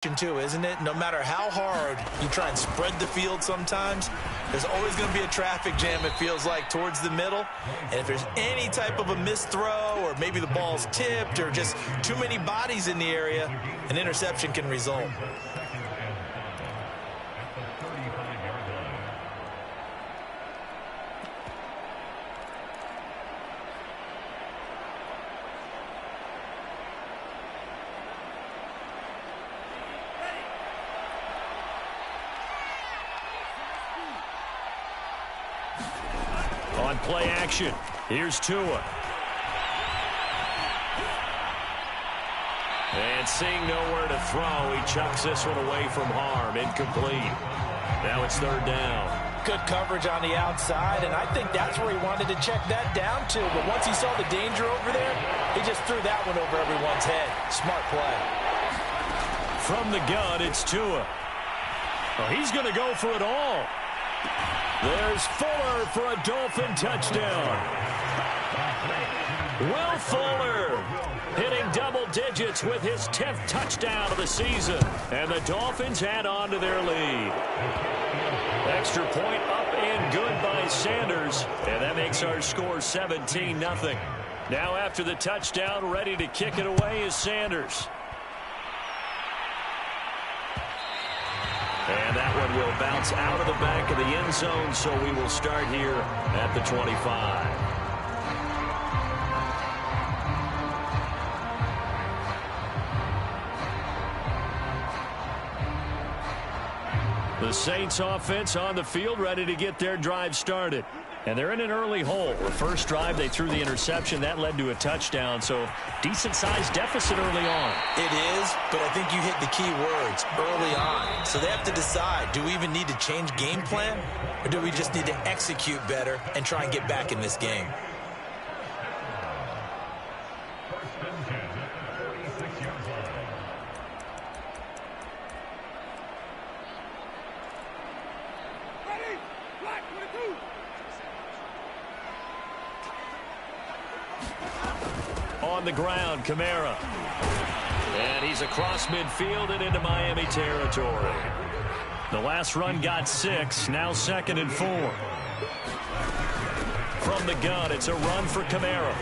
too, isn't it? No matter how hard you try and spread the field sometimes, there's always going to be a traffic jam, it feels like, towards the middle. And if there's any type of a missed throw or maybe the ball's tipped or just too many bodies in the area, an interception can result. On play action, here's Tua. And seeing nowhere to throw, he chucks this one away from harm. Incomplete. Now it's third down. Good coverage on the outside, and I think that's where he wanted to check that down to. But once he saw the danger over there, he just threw that one over everyone's head. Smart play. From the gun, it's Tua. Oh, he's going to go for it all. There's Fuller for a Dolphin touchdown. Will Fuller hitting double digits with his 10th touchdown of the season. And the Dolphins add on to their lead. Extra point up and good by Sanders. And that makes our score 17-0. Now after the touchdown, ready to kick it away is Sanders. And that one will bounce out of the back of the end zone, so we will start here at the 25. The Saints offense on the field, ready to get their drive started. And they're in an early hole. The first drive, they threw the interception. That led to a touchdown, so decent-sized deficit early on. It is, but I think you hit the key words, early on. So they have to decide, do we even need to change game plan, or do we just need to execute better and try and get back in this game? On the ground, Kamara. And he's across midfield and into Miami territory. The last run got 6, now 2nd and 4. From the gun, it's a run for Kamara.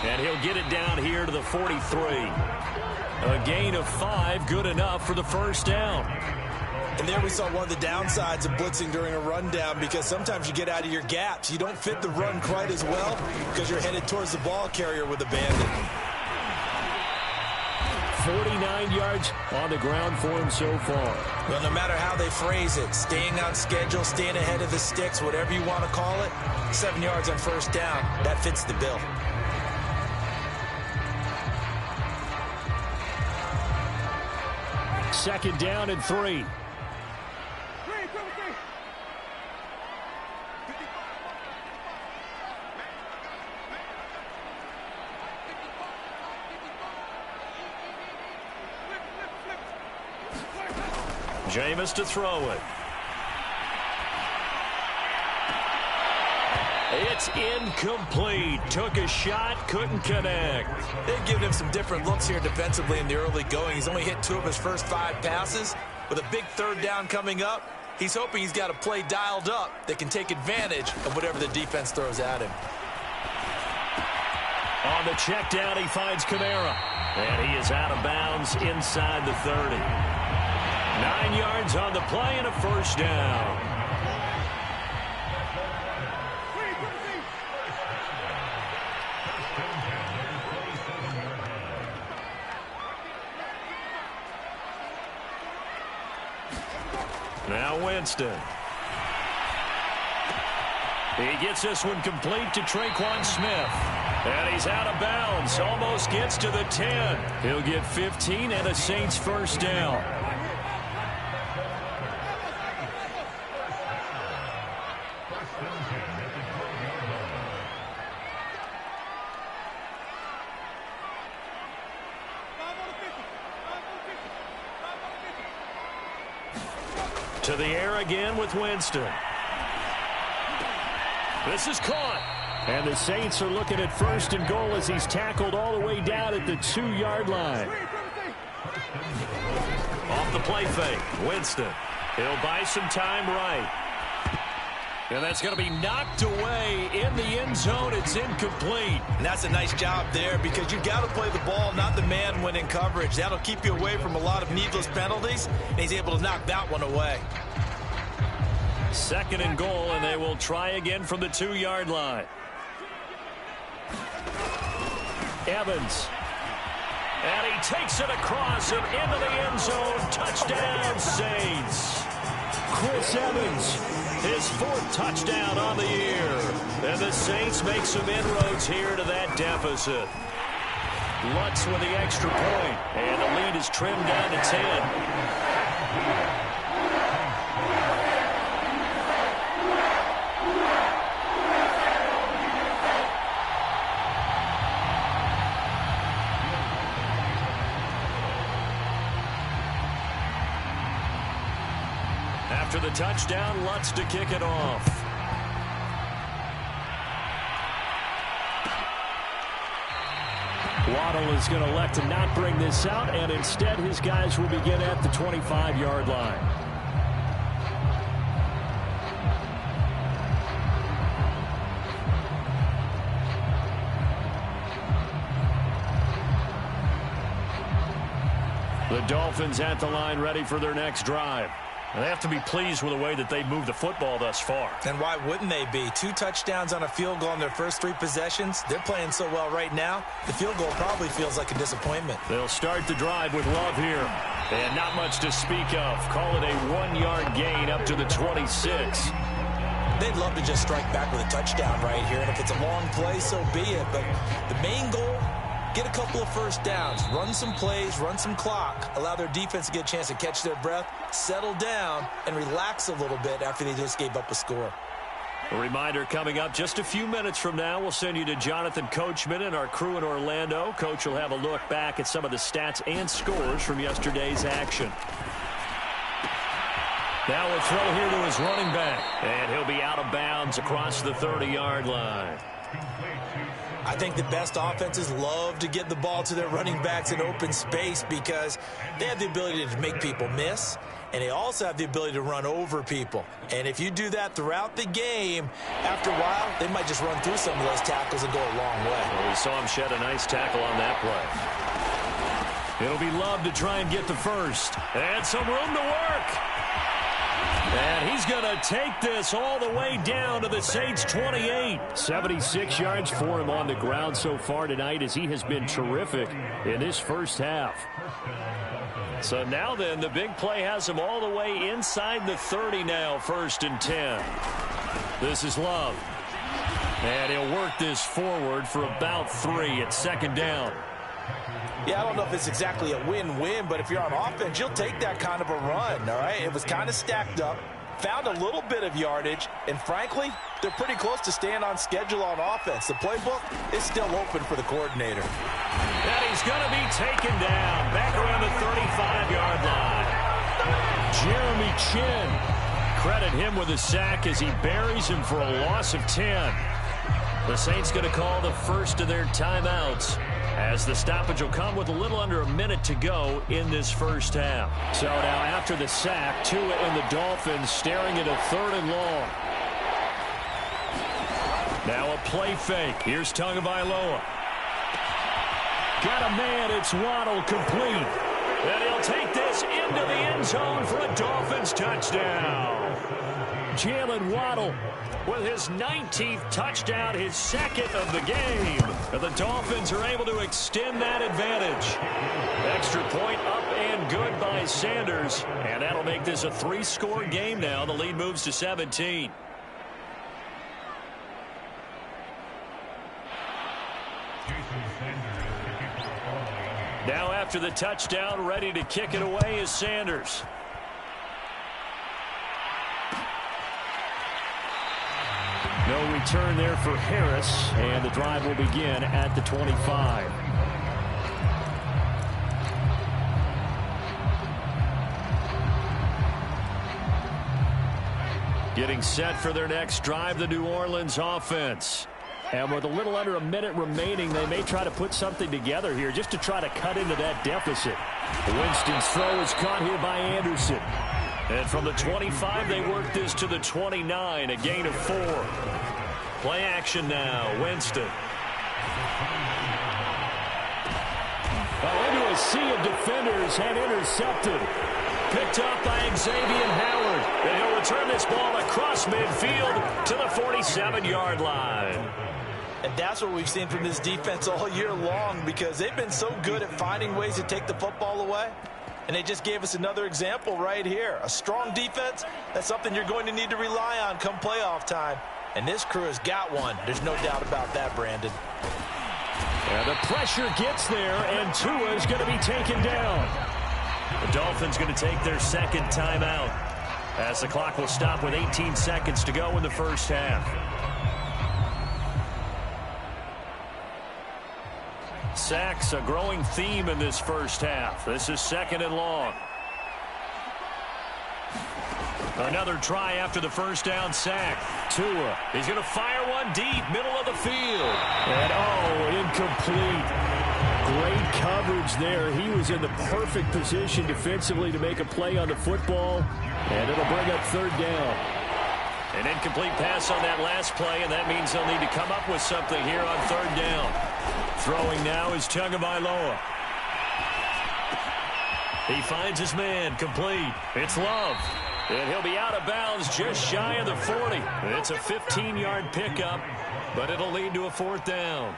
And he'll get it down here to the 43. A gain of 5, good enough for the first down. And there we saw one of the downsides of blitzing during a rundown, because sometimes you get out of your gaps. You don't fit the run quite as well because you're headed towards the ball carrier with a bandit. 49 yards on the ground for him so far. Well, no matter how they phrase it, staying on schedule, staying ahead of the sticks, whatever you want to call it, 7 yards on first down, that fits the bill. Second down and 3. Jameis to throw it. It's incomplete. Took a shot, couldn't connect. They've given him some different looks here defensively in the early going. He's only hit 2 of his first 5 passes. With a big third down coming up, he's hoping he's got a play dialed up that can take advantage of whatever the defense throws at him. On the check down, he finds Kamara. And he is out of bounds inside the 30. 9 yards on the play and a first down. Now Winston. He gets this one complete to Tre'Quan Smith. And he's out of bounds. Almost gets to the 10. He'll get 15 and a Saints first down. To the air again with Winston. This is caught. And the Saints are looking at first and goal as he's tackled all the way down at the 2-yard line. off the play fake. Winston. He'll buy some time right. And that's going to be knocked away in the end zone. It's incomplete. And that's a nice job there because you've got to play the ball, not the man when in coverage. That'll keep you away from a lot of needless penalties, and he's able to knock that one away. 2nd and goal, and they will try again from the 2-yard line. Evans. And he takes it across and into the end zone. Touchdown, Saints. Chris Evans, his 4th touchdown on the year. And the Saints make some inroads here to that deficit. Lutz with the extra point, and the lead is trimmed down to 10. After the touchdown, Lutz to kick it off. Waddle is going to elect to not bring this out, and instead his guys will begin at the 25-yard line. The Dolphins at the line ready for their next drive. And they have to be pleased with the way that they've moved the football thus far. And why wouldn't they be? 2 touchdowns on a field goal in their first 3 possessions. They're playing so well right now, the field goal probably feels like a disappointment. They'll start the drive with Love here. And not much to speak of. Call it a 1-yard gain up to the 26. They'd love to just strike back with a touchdown right here. And if it's a long play, so be it. But the main goal, get a couple of first downs, run some plays, run some clock, allow their defense to get a chance to catch their breath, settle down, and relax a little bit after they just gave up a score. A reminder coming up just a few minutes from now. We'll send you to Jonathan Coachman and our crew in Orlando. Coach will have a look back at some of the stats and scores from yesterday's action. Now a throw here to his running back. And he'll be out of bounds across the 30-yard line. I think the best offenses love to get the ball to their running backs in open space because they have the ability to make people miss, and they also have the ability to run over people. And if you do that throughout the game, after a while, they might just run through some of those tackles and go a long way. Well, we saw him shed a nice tackle on that play. It'll be Love to try and get the first. And some room to work. And he's going to take this all the way down to the Saints' 28. 76 yards for him on the ground so far tonight as he has been terrific in this first half. So now then, the big play has him all the way inside the 30 now, 1st and 10. This is Love. And he'll work this forward for about 3 at 2nd down. Yeah, I don't know if it's exactly a win-win, but if you're on offense, you'll take that kind of a run, all right? It was kind of stacked up, found a little bit of yardage, and frankly, they're pretty close to staying on schedule on offense. The playbook is still open for the coordinator. And he's going to be taken down back around the 35-yard line. Jeremy Chin. Credit him with a sack as he buries him for a loss of 10. The Saints going to call the first of their timeouts, as the stoppage will come with a little under a minute to go in this first half. So now after the sack, Tua and the Dolphins staring at a 3rd and long. Now a play fake. Here's Tagovailoa. Got a man. It's Waddle, complete. And he'll take this into the end zone for a Dolphins touchdown. Jalen Waddle with his 19th touchdown, his 2nd of the game. And the Dolphins are able to extend that advantage. Extra point up and good by Sanders. And that'll make this a 3-score game now. The lead moves to 17. Now after the touchdown, ready to kick it away is Sanders. No return there for Harris, and the drive will begin at the 25. Getting set for their next drive, the New Orleans offense. And with a little under a minute remaining, they may try to put something together here just to try to cut into that deficit. Winston's throw is caught here by Anderson. And from the 25, they work this to the 29, a gain of 4. Play action now, Winston. Into a sea of defenders and intercepted. Picked up by Xavier Howard. And he'll return this ball across midfield to the 47-yard line. And that's what we've seen from this defense all year long, because they've been so good at finding ways to take the football away. And they just gave us another example right here. A strong defense, that's something you're going to need to rely on come playoff time. And this crew has got one. There's no doubt about that, Brandon. And the pressure gets there, and Tua is going to be taken down. The Dolphins going to take their second timeout as the clock will stop with 18 seconds to go in the first half. Sacks, a growing theme in this first half. This is 2nd and long. Another try after the first down sack. Tua, he's going to fire one deep, middle of the field. And, incomplete. Great coverage there. He was in the perfect position defensively to make a play on the football. And it'll bring up 3rd down. An incomplete pass on that last play, and that means they'll need to come up with something here on 3rd down. Throwing now is Tagovailoa. He finds his man, complete. It's Love. And he'll be out of bounds just shy of the 40. It's a 15-yard pickup, but it'll lead to a 4th down.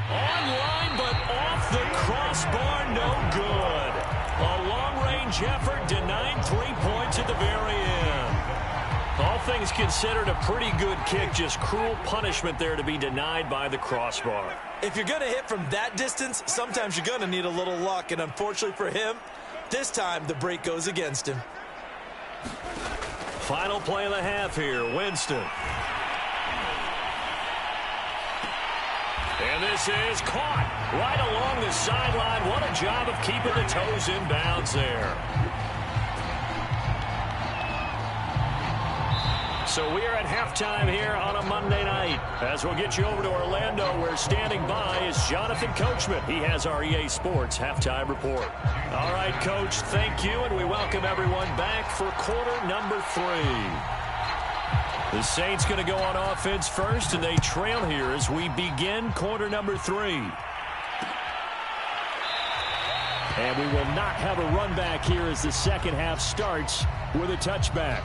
Online, but off the crossbar, no good. A long-range effort denied 3 points at the very end. All things considered, a pretty good kick. Just cruel punishment there to be denied by the crossbar. If you're going to hit from that distance, sometimes you're going to need a little luck. And unfortunately for him, this time the break goes against him. Final play of the half here, Winston. And this is caught right along the sideline. What a job of keeping the toes in bounds there. So we are at halftime here on a Monday night. As we'll get you over to Orlando, where standing by is Jonathan Coachman. He has our EA Sports halftime report. All right, Coach, thank you, and we welcome everyone back for quarter number 3. The Saints going to go on offense first, and they trail here as we begin quarter number 3. And we will not have a run back here as the second half starts with a touchback.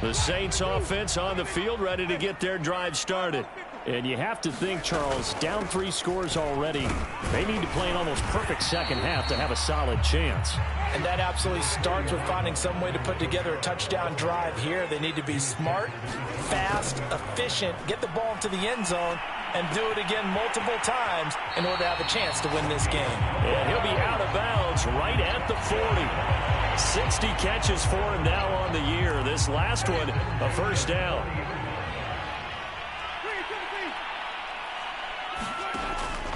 The Saints offense on the field, ready to get their drive started. And you have to think, Charles, down 3 scores already. They need to play an almost perfect second half to have a solid chance. And that absolutely starts with finding some way to put together a touchdown drive here. They need to be smart, fast, efficient, get the ball into the end zone, and do it again multiple times in order to have a chance to win this game. And he'll be out of bounds right at the 40. 60 catches for him now on the year. This last one, a first down.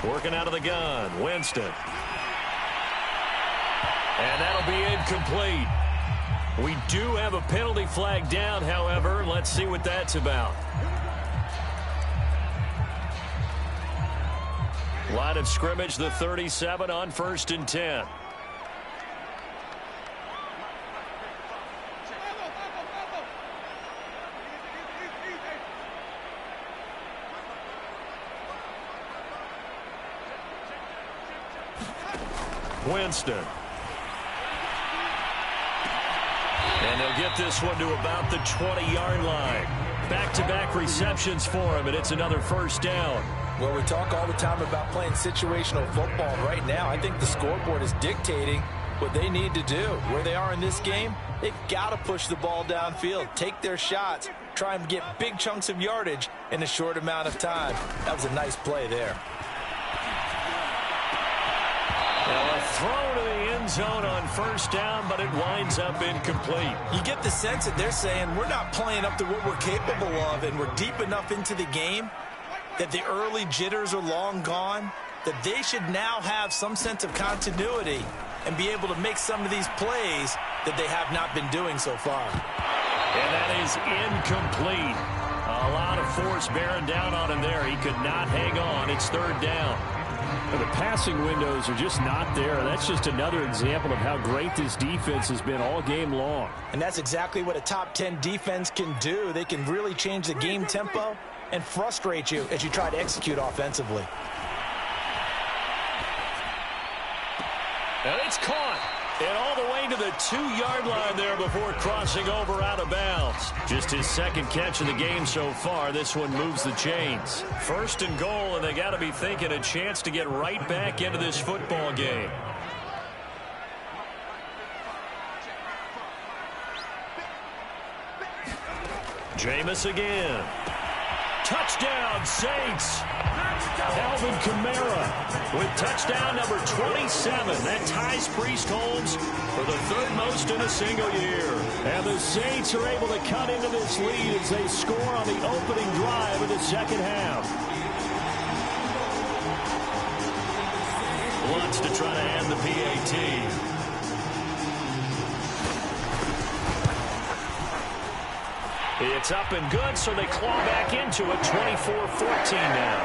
Working out of the gun, Winston. And that'll be incomplete. We do have a penalty flag down, however. Let's see what that's about. Line of scrimmage, the 37 on 1st and 10. Winston. And they'll get this one to about the 20-yard line. Back-to-back receptions for him, and it's another first down. Well, we talk all the time about playing situational football. Right now, I think the scoreboard is dictating what they need to do. Where they are in this game, they've got to push the ball downfield, take their shots, try and get big chunks of yardage in a short amount of time. That was a nice play there. Now a throw to the end zone on first down, but it winds up incomplete. You get the sense that they're saying we're not playing up to what we're capable of, and we're deep enough into the game that the early jitters are long gone, that they should now have some sense of continuity and be able to make some of these plays that they have not been doing so far. And that is incomplete. A lot of force bearing down on him there. He could not hang on. It's third down. Well, the passing windows are just not there. That's just another example of how great this defense has been all game long. And that's exactly what a top 10 defense can do. They can really change the game tempo and frustrate you as you try to execute offensively. And it's caught. And all the way to the 2-yard line there before crossing over out of bounds. Just his second catch of the game so far. This one moves the chains. First and goal, and they got to be thinking a chance to get right back into this football game. Jameis again. Touchdown, Saints. Alvin Kamara with touchdown number 27. That ties Priest Holmes for the third most in a single year. And the Saints are able to cut into this lead as they score on the opening drive of the second half. Lutz to try to end the PAT. It's up and good, so they claw back into it, 24-14 now.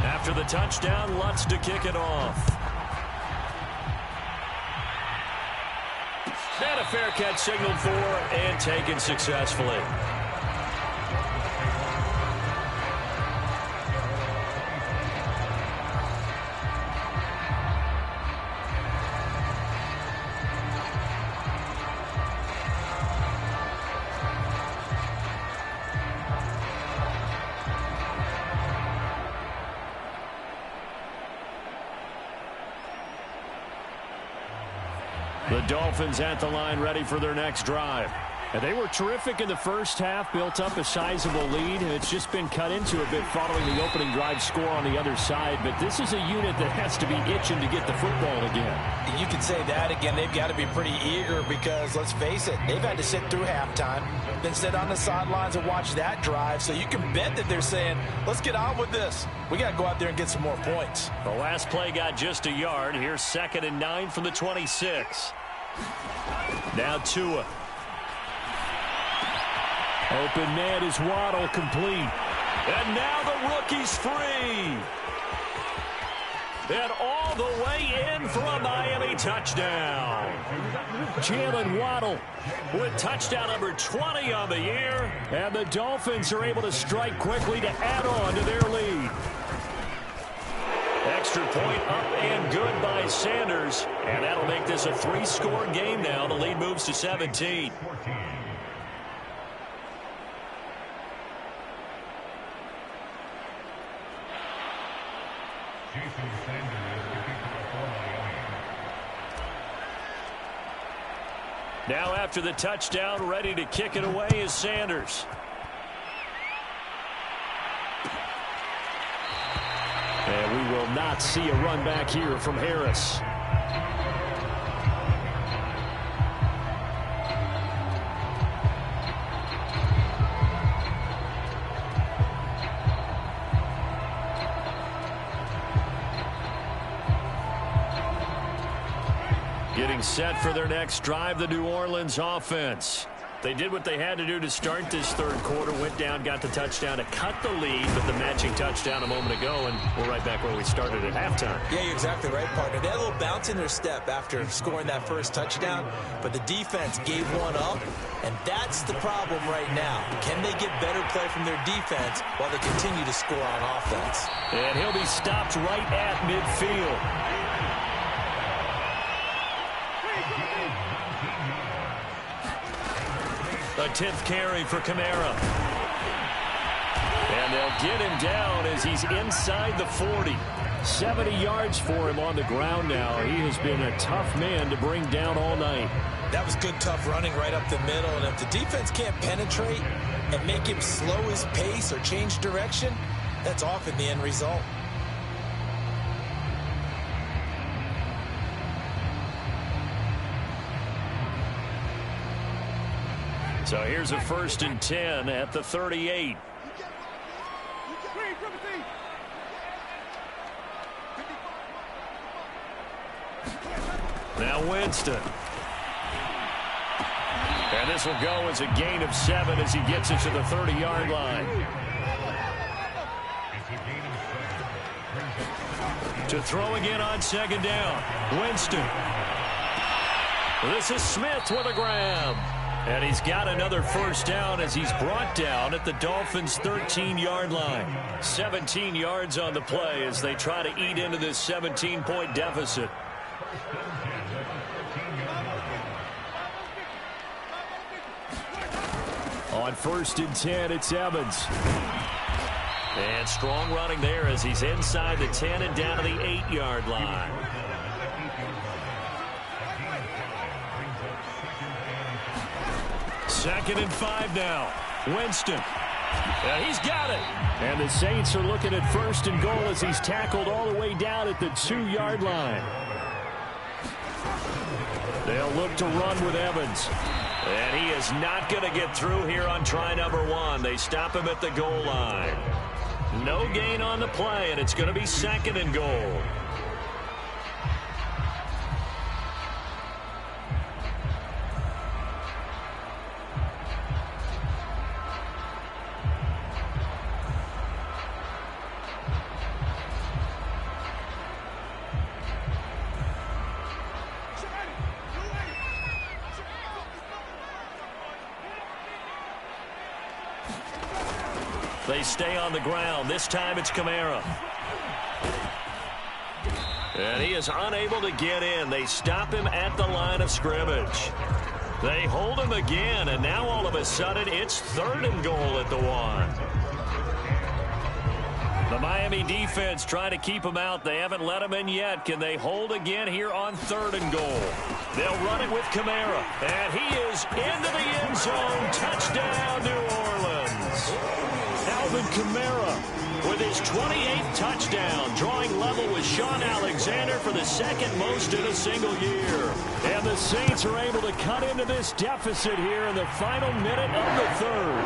After the touchdown, Lutz to kick it off. And a fair catch signaled for and taken successfully. The Dolphins at the line ready for their next drive. And they were terrific in the first half, built up a sizable lead, and it's just been cut into a bit following the opening drive score on the other side. But this is a unit that has to be itching to get the football again. You can say that again. They've got to be pretty eager because, let's face it, they've had to sit through halftime, then sit on the sidelines and watch that drive. So you can bet that they're saying, let's get on with this. We got to go out there and get some more points. The last play got just a yard. Here's 2nd and 9 from the 26. Now Tua. Open man is Waddle, complete. And now the rookie's free. And all the way in for a Miami touchdown. Jalen Waddle with touchdown number 20 on the year. And the Dolphins are able to strike quickly to add on to their lead. Extra point up and good by Sanders. And that'll make this a 3-score game now. The lead moves to 17. Now after the touchdown, ready to kick it away is Sanders. And we will not see a run back here from Harris. Getting set for their next drive, the New Orleans offense. They did what they had to do to start this third quarter, went down, got the touchdown to cut the lead, but the matching touchdown a moment ago, and we're right back where we started at halftime. Yeah, you're exactly right, partner. They had a little bounce in their step after scoring that first touchdown, but the defense gave one up, and that's the problem right now. Can they get better play from their defense while they continue to score on offense? And he'll be stopped right at midfield. A 10th carry for Kamara. And And they'll get him down as he's inside the 40. 70 yards for him on the ground now. He has been a tough man to bring down all night. That was good, tough running right up the middle. And if the defense can't penetrate and make him slow his pace or change direction, that's often the end result. So here's a 1st and 10 at the 38. Now Winston. And this will go as a gain of 7 as he gets it to the 30-yard line. To throw again on 2nd down. Winston. This is Smith with a grab. And he's got another 1st down as he's brought down at the Dolphins' 13-yard line. 17 yards on the play as they try to eat into this 17-point deficit. On 1st and 10, it's Evans. And strong running there as he's inside the 10 and down to the 8-yard line. Second and 5 now. Winston. He's got it. And the Saints are looking at 1st and goal as he's tackled all the way down at the 2-yard line. They'll look to run with Evans. And he is not going to get through here on try number 1. They stop him at the goal line. No gain on the play, and it's going to be 2nd and goal. They stay on the ground. This time it's Kamara. And he is unable to get in. They stop him at the line of scrimmage. They hold him again, and now all of a sudden it's 3rd and goal at the 1. The Miami defense trying to keep him out. They haven't let him in yet. Can they hold again here on 3rd and goal? They'll run it with Kamara. And he is into the end zone. Touchdown, New Orleans. Alvin Kamara with his 28th touchdown, drawing level with Shaun Alexander for the 2nd most in a single year. And the Saints are able to cut into this deficit here in the final minute of the 3rd.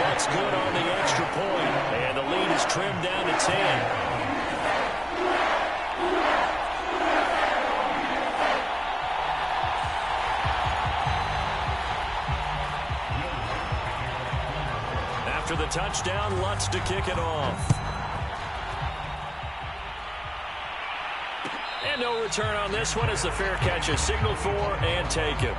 What's good on the extra point, and the lead is trimmed down to 10. After the touchdown, Lutz to kick it off. And no return on this one as the fair catch is signaled for and taken.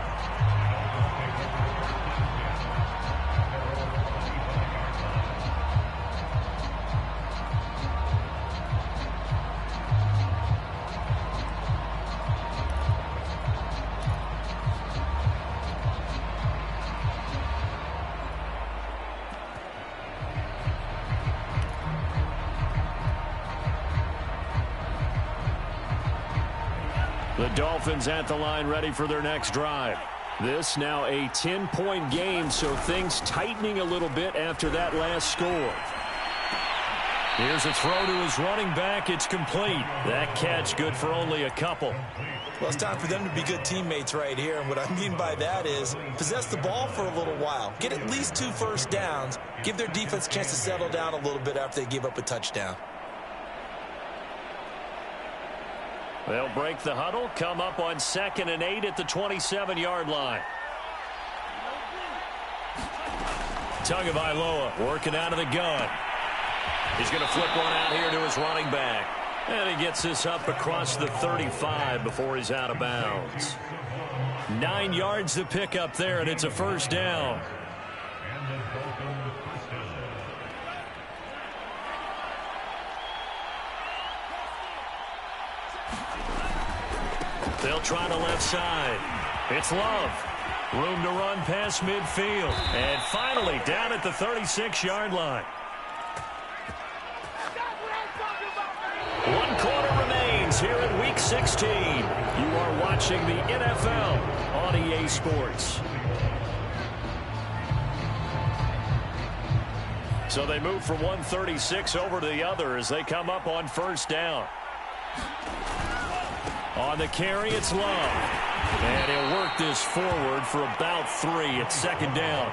The Dolphins at the line ready for their next drive. This now a 10-point game, so things tightening a little bit after that last score. Here's a throw to his running back. It's complete. That catch good for only a couple. Well, it's time for them to be good teammates right here. And what I mean by that is possess the ball for a little while. Get at least 2 first downs. Give their defense a chance to settle down a little bit after they give up a touchdown. They'll break the huddle, come up on 2nd and 8 at the 27-yard line. Tagovailoa working out of the gun. He's going to flip one out here to his running back. And he gets this up across the 35 before he's out of bounds. 9 yards to pick up there, and it's a 1st down. They'll try the left side. It's Love. Room to run past midfield. And finally down at the 36-yard line. 1 quarter remains here in Week 16. You are watching the NFL on EA Sports. So they move from 136 over to the other as they come up on first down. On the carry, it's Love. And he'll work this forward for about 3. It's second down.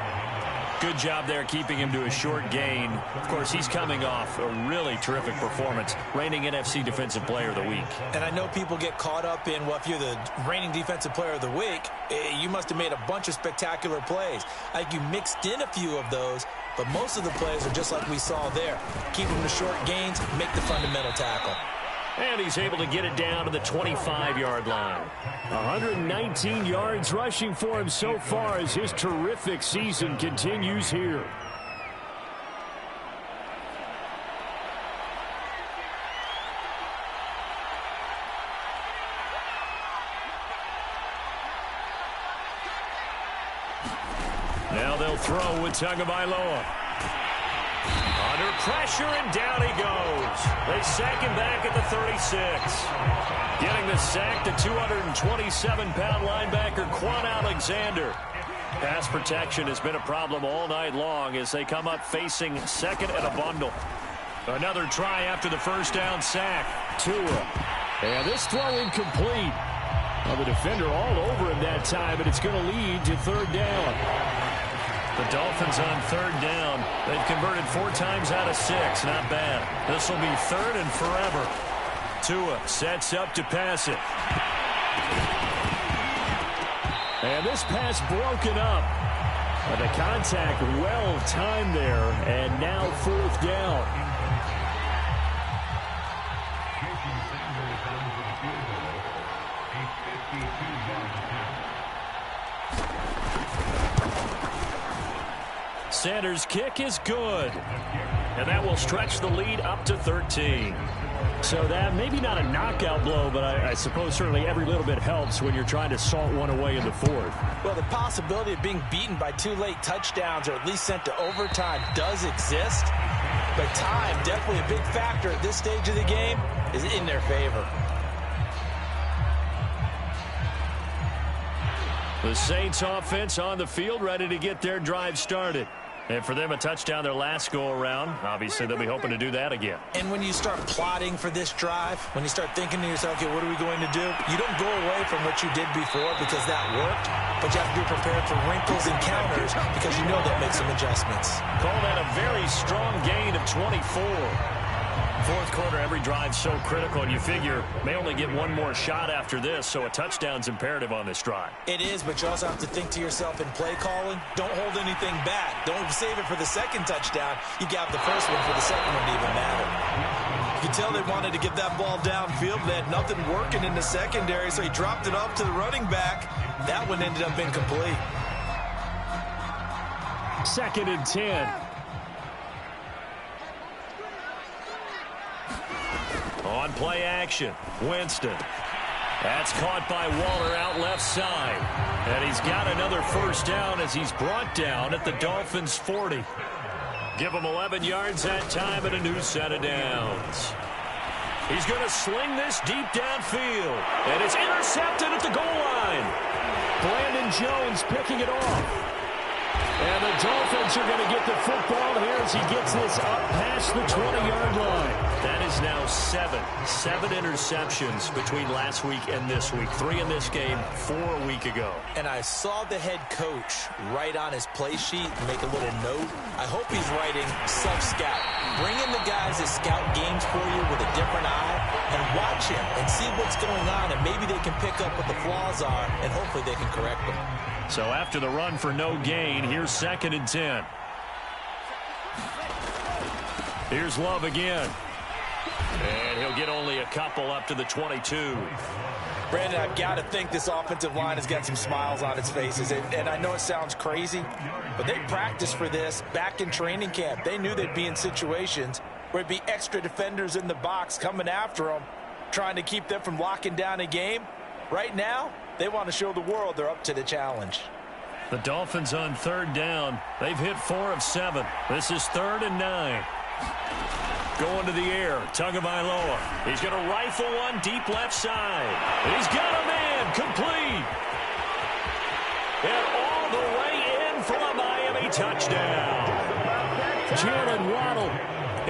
Good job there keeping him to a short gain. Of course, he's coming off a really terrific performance, reigning NFC Defensive Player of the Week. And I know people get caught up in, well, if you're the reigning Defensive Player of the Week, you must have made a bunch of spectacular plays. I think you mixed in a few of those, but most of the plays are just like we saw there. Keep them to short gains, make the fundamental tackle. And he's able to get it down to the 25-yard line. 119 yards rushing for him so far as his terrific season continues here. Now they'll throw with Tagovailoa. Under pressure, and down he goes. They sack him back at the 36. Getting the sack, the 227-pound linebacker, Quan Alexander. Pass protection has been a problem all night long as they come up facing second and a bundle. Another try after the first down sack. Tua. And this throw incomplete. Well, the defender all over him that time, and it's going to lead to third down. The Dolphins on third down. They've converted 4 times out of 6. Not bad. This will be third and forever. Tua sets up to pass it. And this pass broken up. But the contact well timed there. And now fourth down. Sanders' kick is good. And that will stretch the lead up to 13. So that maybe not a knockout blow, but I suppose certainly every little bit helps when you're trying to salt one away in the fourth. Well, the possibility of being beaten by 2 late touchdowns or at least sent to overtime does exist. But time, definitely a big factor at this stage of the game, is in their favor. The Saints offense on the field, ready to get their drive started. And for them, a touchdown their last go-around. Obviously, they'll be hoping to do that again. And when you start plotting for this drive, when you start thinking to yourself, okay, what are we going to do? You don't go away from what you did before because that worked, but you have to be prepared for wrinkles and counters because you know they'll make some adjustments. Call that a very strong gain of 24. Fourth quarter, every drive so critical, and you figure may only get one more shot after this, so a touchdown's imperative on this drive. It is, but you also have to think to yourself in play calling, don't hold anything back. Don't save it for the second touchdown. You got the first one for the second one to even matter. You can tell they wanted to get that ball downfield. They had nothing working in the secondary, so he dropped it off to the running back. That one ended up incomplete. 2nd and 10. On play action, Winston. That's caught by Waller out left side. And he's got another first down as he's brought down at the Dolphins' 40. Give him 11 yards that time and a new set of downs. He's going to sling this deep downfield. And it's intercepted at the goal line. Brandon Jones picking it off. And the Dolphins are going to get the football here as he gets this up past the 20-yard line. That is now 7 interceptions between last week and this week. 3 in this game, 4 a week ago. And I saw the head coach write on his play sheet and make a little note. I hope he's writing sub-scout. Bring in the guys that scout games for you with a different eye and watch him and see what's going on, and maybe they can pick up what the flaws are, and hopefully they can correct them. So after the run for no gain, here's 2nd and 10. Here's Love again. And he'll get only a couple up to the 22. Brandon, I've got to think this offensive line has got some smiles on its faces. And I know it sounds crazy, but they practiced for this back in training camp. They knew they'd be in situations where it'd be extra defenders in the box coming after them, trying to keep them from locking down a game. Right now, they want to show the world they're up to the challenge. The Dolphins on third down. They've hit 4 of 7. This is 3rd and 9. Going to the air. Tagovailoa. He's going to rifle one deep left side. He's got a man. Complete. And all the way in for a Miami touchdown. Jalen Waddle,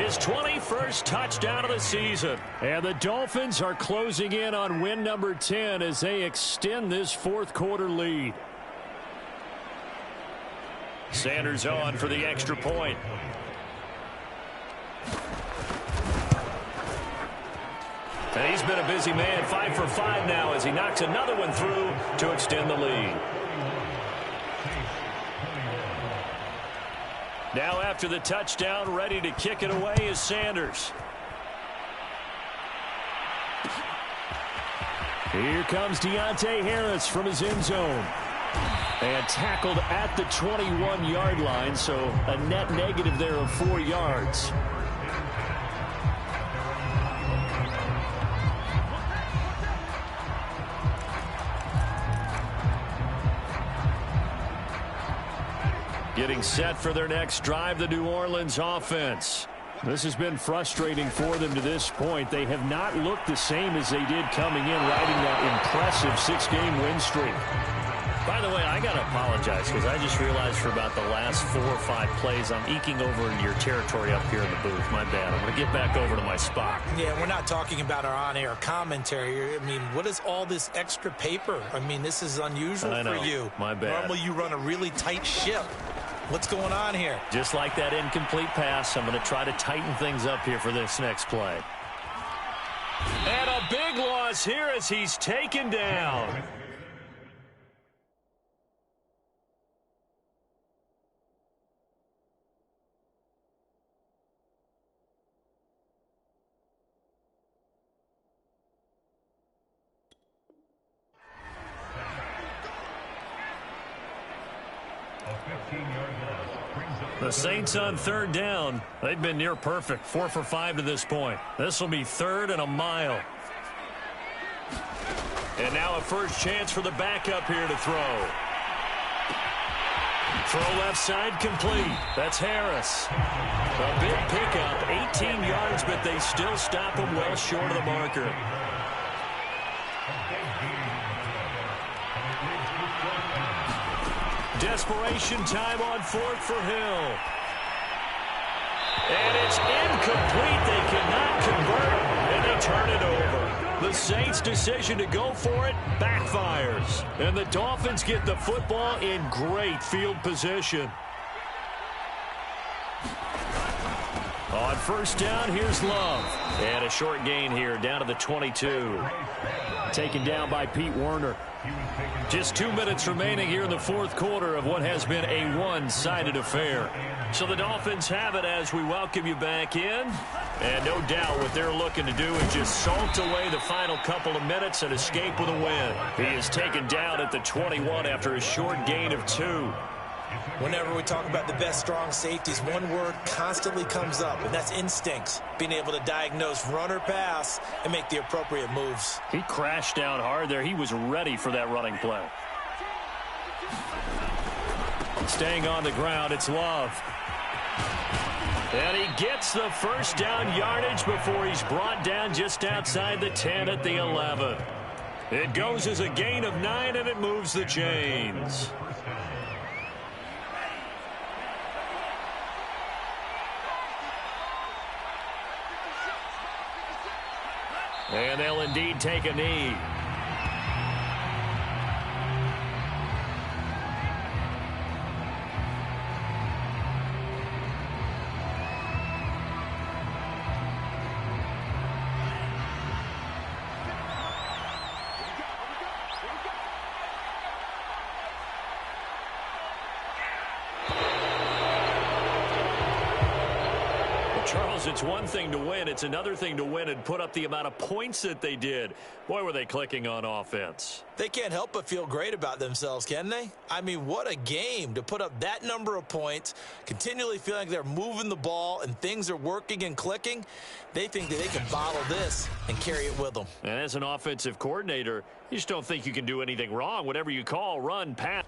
his 21st touchdown of the season. And the Dolphins are closing in on win number 10 as they extend this fourth quarter lead. Sanders on for the extra point. And he's been a busy man, 5 for 5 now as he knocks another one through to extend the lead. Now after the touchdown, ready to kick it away is Sanders. Here comes Deontay Harris from his end zone. And tackled at the 21-yard line, so a net negative there of 4 yards. Getting set for their next drive, the New Orleans offense. This has been frustrating for them to this point. They have not looked the same as they did coming in, riding that impressive 6-game win streak. By the way, I got to apologize because I just realized for about the last 4 or 5 plays, I'm eking over into your territory up here in the booth. My bad. I'm going to get back over to my spot. Yeah, we're not talking about our on-air commentary. I mean, what is all this extra paper? I mean, this is unusual for you. My bad. Normally you run a really tight ship. What's going on here? Just like that incomplete pass, I'm going to try to tighten things up here for this next play. And a big loss here as he's taken down. The Saints on third down. They've been near perfect. 4 for 5 to this point. This will be 3rd and a mile. And now a first chance for the backup here to throw. Throw left side complete. That's Harris. A big pickup, 18 yards, but they still stop him well short of the marker. Desperation time on 4th for Hill. And it's incomplete. They cannot convert, and they turn it over. The Saints' decision to go for it backfires. And the Dolphins get the football in great field position. On first down, here's Love. And a short gain here, down to the 22. Taken down by Pete Werner. Just 2 minutes remaining here in the fourth quarter of what has been a one-sided affair. So the Dolphins have it as we welcome you back in. And no doubt what they're looking to do is just salt away the final couple of minutes and escape with a win. He is taken down at the 21 after a short gain of 2. Whenever we talk about the best strong safeties, one word constantly comes up, and that's instincts. Being able to diagnose run or pass and make the appropriate moves. He crashed down hard there. He was ready for that running play. Staying on the ground, it's Love. And he gets the first down yardage before he's brought down just outside the 10 at the 11. It goes as a gain of 9, and it moves the chains. And they'll indeed take a knee. Charles, it's one thing to win. It's another thing to win and put up the amount of points that they did. Boy, were they clicking on offense. They can't help but feel great about themselves, can they? I mean, what a game to put up that number of points, continually feeling like they're moving the ball and things are working and clicking. They think that they can bottle this and carry it with them. And as an offensive coordinator, you just don't think you can do anything wrong. Whatever you call, run, pass.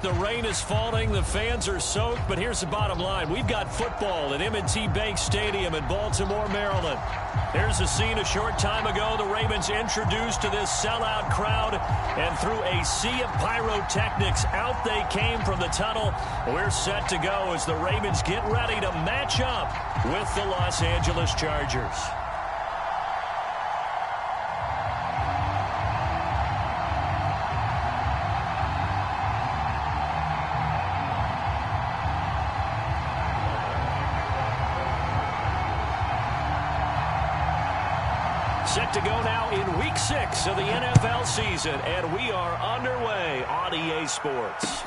The rain is falling. The fans are soaked. But here's the bottom line. We've got football at M&T Bank Stadium in Baltimore, Maryland. Here's a scene a short time ago. The Ravens introduced to this sellout crowd. And through a sea of pyrotechnics, out they came from the tunnel. We're set to go as the Ravens get ready to match up with the Los Angeles Chargers. Set to go now in Week 6 of the NFL season, and we are underway on EA Sports.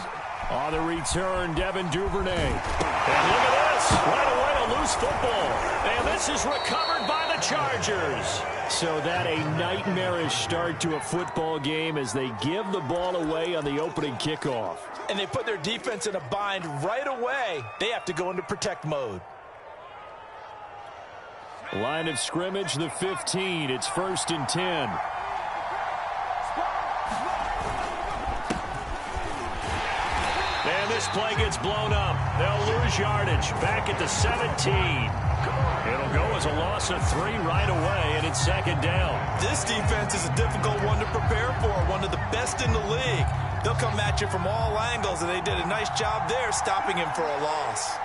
On the return, Devin Duvernay. And look at this. Right away, a loose football. And this is recovered by the Chargers. So that a nightmarish start to a football game as they give the ball away on the opening kickoff. And they put their defense in a bind right away. They have to go into protect mode. Line of scrimmage, the 15. It's 1st and 10. And this play gets blown up. They'll lose yardage. Back at the 17. It'll go as a loss of 3 right away, and it's 2nd down. This defense is a difficult one to prepare for, one of the best in the league. They'll come at you from all angles, and they did a nice job there stopping him for a loss.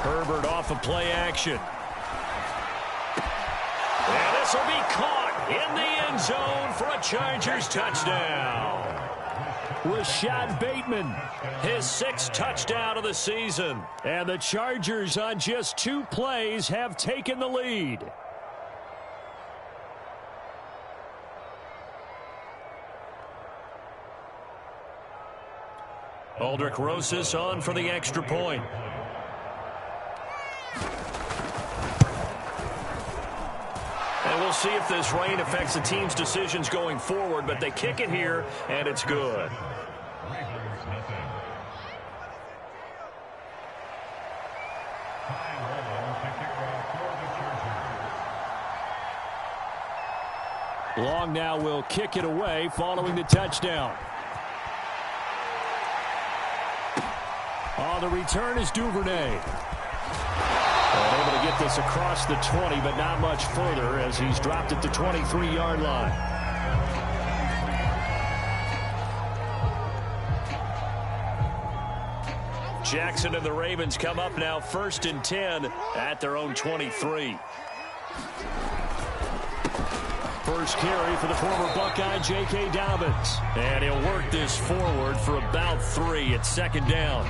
Herbert off of play action. And this will be caught in the end zone for a Chargers touchdown. Rashad Bateman, his 6th touchdown of the season. And the Chargers on just 2 plays have taken the lead. Aldrick Rosas on for the extra point. And we'll see if this rain affects the team's decisions going forward, but they kick it here, and it's good. Long now will kick it away following the touchdown. On the return is Duvernay. Able to get this across the 20, but not much further as he's dropped at the 23-yard line. Jackson and the Ravens come up now 1st and 10 at their own 23. First carry for the former Buckeye, J.K. Dobbins. And he'll work this forward for about 3 at 2nd down.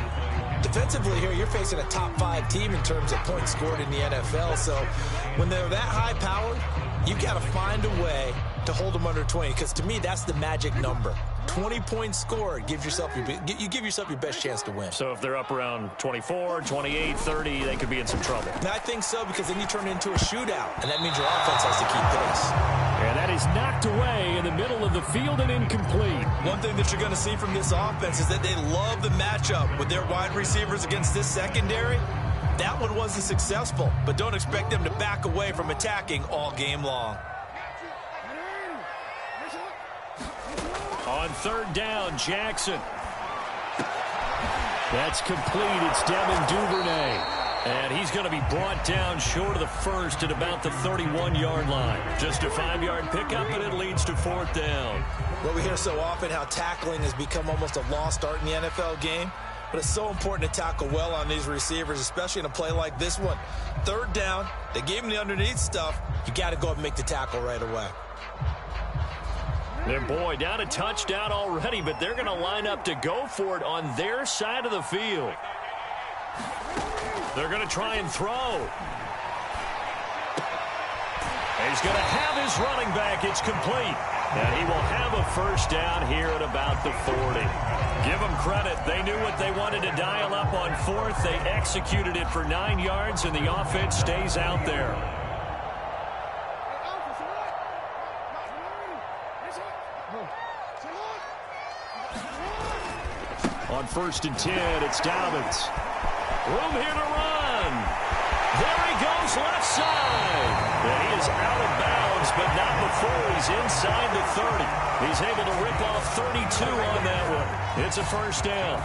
Defensively here, you're facing a top 5 team in terms of points scored in the NFL. So when they're that high powered, you got to find a way to hold them under 20. Because to me, that's the magic number. 20 points scored, you give yourself your best chance to win. So if they're up around 24, 28, 30, they could be in some trouble. And I think so, because then you turn it into a shootout, and that means your offense has to keep pace. And that is knocked away in the middle of the field and incomplete. One thing that you're going to see from this offense is that they love the matchup with their wide receivers against this secondary. That one wasn't successful, but don't expect them to back away from attacking all game long. On 3rd down, Jackson. That's complete. It's Devin Duvernay. And he's going to be brought down short of the 1st at about the 31-yard line. Just a 5-yard pickup, and it leads to 4th down. Well, we hear so often how tackling has become almost a lost art in the NFL game. But it's so important to tackle well on these receivers, especially in a play like this one. 3rd down, they gave him the underneath stuff. You got to go up and make the tackle right away. Their boy down a touchdown already, but they're going to line up to go for it on their side of the field. They're going to try and throw. And he's going to have his running back. It's complete. And he will have a 1st down here at about the 40. Give them credit. They knew what they wanted to dial up on 4th. They executed it for 9 yards, and the offense stays out there. On 1st and 10, it's Dobbins. Room here to run. There he goes left side. And he is out of bounds Dobbins, but not before he's inside the 30. He's able to rip off 32 on that one. It's a first down.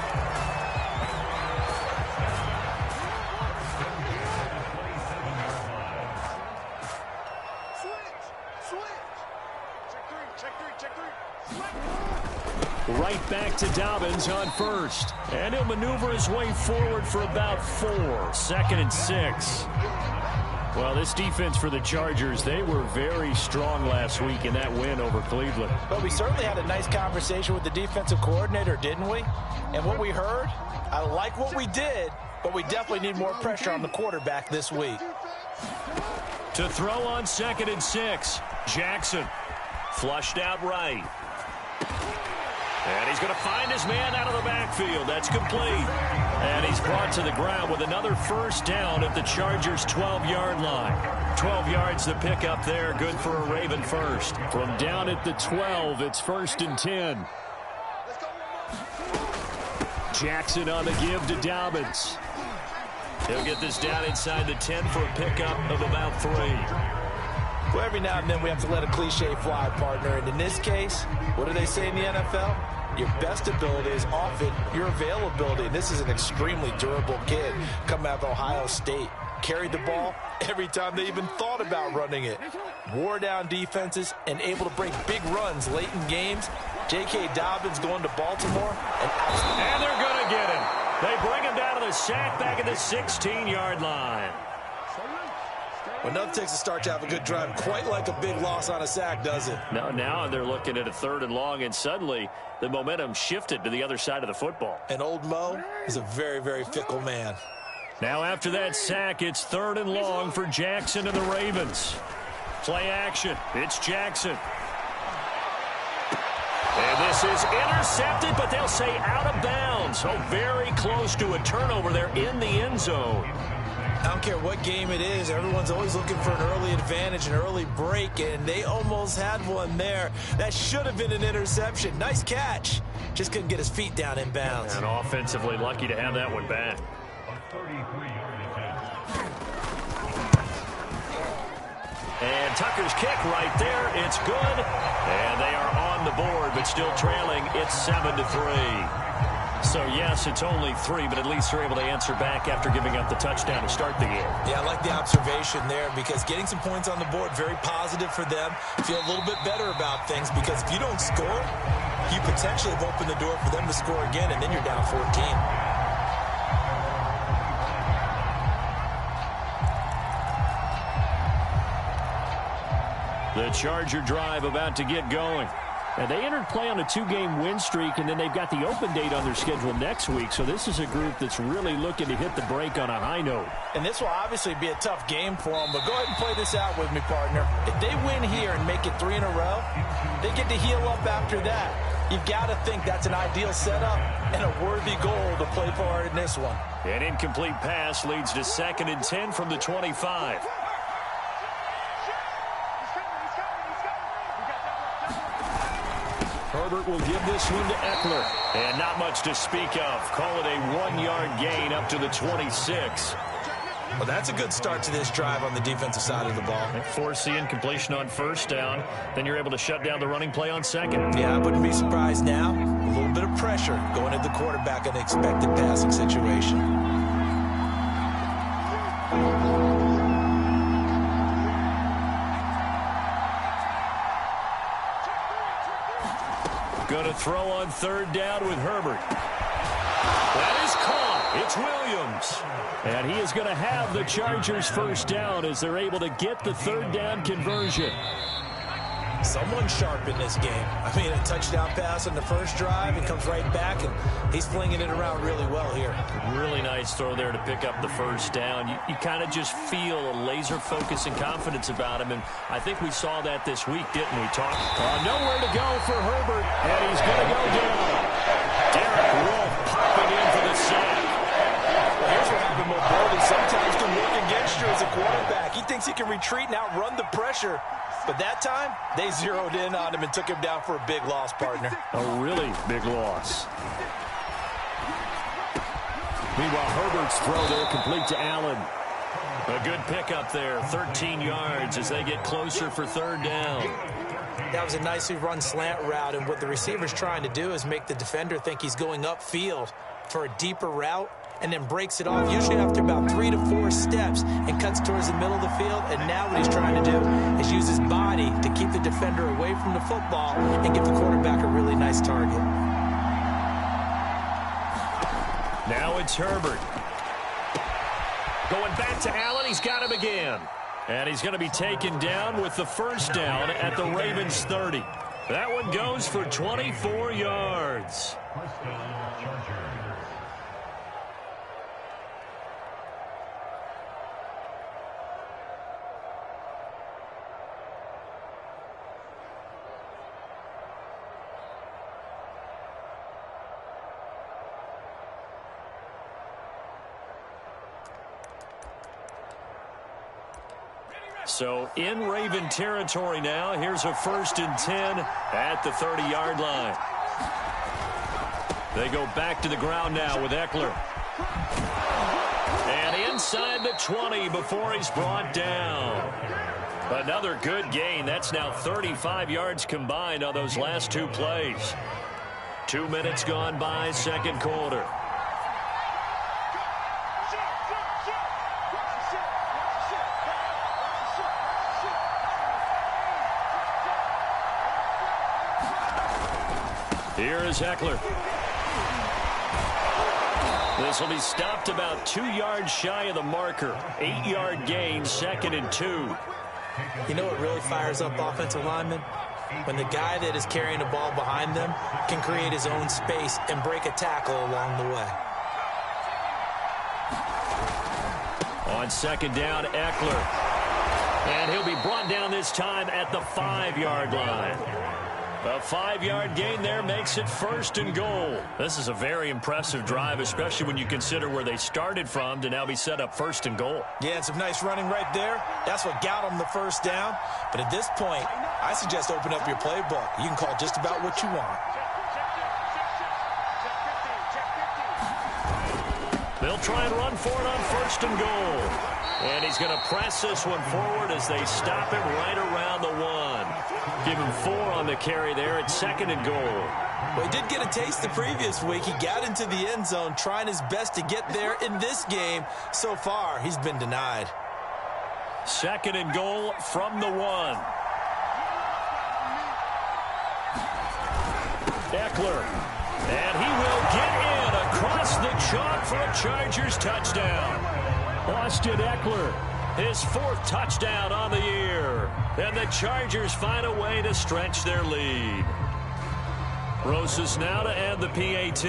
Right back to Dobbins on first. And he'll maneuver his way forward for about 4. 2nd and 6. Well, this defense for the Chargers, they were very strong last week in that win over Cleveland. But we certainly had a nice conversation with the defensive coordinator, didn't we? And what we heard, I like what we did, but we definitely need more pressure on the quarterback this week. To throw on 2nd and 6, Jackson. Flushed out right. And he's going to find his man out of the backfield. That's complete. And he's brought to the ground with another first down at the Chargers' 12-yard line. 12 yards to pick up there. Good for a Raven first. From down at the 12, it's 1st and 10. Jackson on the give to Dobbins. He'll get this down inside the 10 for a pickup of about 3. Well, every now and then we have to let a cliche fly, partner. And in this case, what do they say in the NFL? Your best ability is often your availability. And this is an extremely durable kid coming out of Ohio State. Carried the ball every time they even thought about running it. Wore down defenses and able to break big runs late in games. J.K. Dobbins going to Baltimore. And they're going to get him. They bring him down to the sack back at the 16-yard line. Well, nothing takes a start to have a good drive. Quite like a big loss on a sack, does it? No, now they're looking at a 3rd and long, and suddenly the momentum shifted to the other side of the football. And old Mo is a very, very fickle man. Now after that sack, it's 3rd and long for Jackson and the Ravens. Play action. It's Jackson. And this is intercepted, but they'll say out of bounds. So very close to a turnover there in the end zone. I don't care what game it is. Everyone's always looking for an early advantage, an early break, and they almost had one there. That should have been an interception. Nice catch. Just couldn't get his feet down in bounds. And offensively lucky to have that one back. And Tucker's kick right there. It's good. And they are on the board, but still trailing. It's 7-3. So, yes, it's only 3, but at least they're able to answer back after giving up the touchdown to start the game. Yeah, I like the observation there because getting some points on the board, very positive for them. Feel a little bit better about things because if you don't score, you potentially have opened the door for them to score again, and then you're down 14. The Charger drive about to get going. And they entered play on a 2-game win streak, and then they've got the open date on their schedule next week. So this is a group that's really looking to hit the break on a high note. And this will obviously be a tough game for them, but go ahead and play this out with me, partner. If they win here and make it 3 in a row, they get to heal up after that. You've got to think that's an ideal setup and a worthy goal to play for in this one. An incomplete pass leads to 2nd and 10 from the 25. Herbert will give this one to Eckler. And not much to speak of. Call it a 1-yard gain up to the 26. Well, that's a good start to this drive on the defensive side of the ball. Force the incompletion on 1st down. Then you're able to shut down the running play on 2nd. Yeah, I wouldn't be surprised now. A little bit of pressure going at the quarterback in an expected passing situation. Going to throw on 3rd down with Herbert. That is caught. It's Williams. And he is going to have the Chargers 1st down as they're able to get the 3rd down conversion. Someone sharp in this game. I mean, a touchdown pass on the first drive and comes right back, and he's flinging it around really well here. Really nice throw there to pick up the 1st down. You kind of just feel a laser focus and confidence about him, and I think we saw that this week, didn't we, Talk? Nowhere to go for Herbert, and he's going to go down. Derek Wolfe popping in for the sack. Well, here's what happened. Mobility sometimes can work against you as a quarterback. He thinks he can retreat and outrun the pressure. But that time, they zeroed in on him and took him down for a big loss, partner. A really big loss. Meanwhile, Herbert's throw there complete to Allen. A good pickup there, 13 yards as they get closer for third down. That was a nicely run slant route, and what the receiver's trying to do is make the defender think he's going upfield for a deeper route, and then breaks it off, usually after about 3 to 4 steps, and cuts towards the middle of the field. And now what he's trying to do is use his body to keep the defender away from the football and give the quarterback a really nice target. Now it's Herbert. Going back to Allen, he's got him again. And he's going to be taken down with the first down at the Ravens 30. That one goes for 24 yards. First down, Chargers. So in Raven territory now. Here's a 1st and 10 at the 30-yard line. They go back to the ground now with Eckler. And inside the 20 before he's brought down. Another good gain. That's now 35 yards combined on those last 2 plays. 2 minutes gone by, second quarter. Here is Eckler. This will be stopped about 2 yards shy of the marker. 8-yard gain, 2nd and 2. You know what really fires up offensive linemen? When the guy that is carrying the ball behind them can create his own space and break a tackle along the way. On 2nd down, Eckler. And he'll be brought down this time at the 5-yard line. A 5-yard gain there makes it 1st and goal. This is a very impressive drive, especially when you consider where they started from to now be set up 1st and goal. Yeah, and some nice running right there. That's what got them the first down. But at this point, I suggest open up your playbook. You can call just about what you want. They'll try and run for it on 1st and goal. And he's going to press this one forward as they stop him right around the 1. Give him 4 on the carry there at 2nd and goal. Well, he did get a taste the previous week. He got into the end zone trying his best to get there in this game. So far, he's been denied. 2nd and goal from the 1. Eckler. And he will get in across the chalk for a Chargers touchdown. Austin Eckler, his 4th touchdown on the year. And the Chargers find a way to stretch their lead. Rosas now to add the PAT.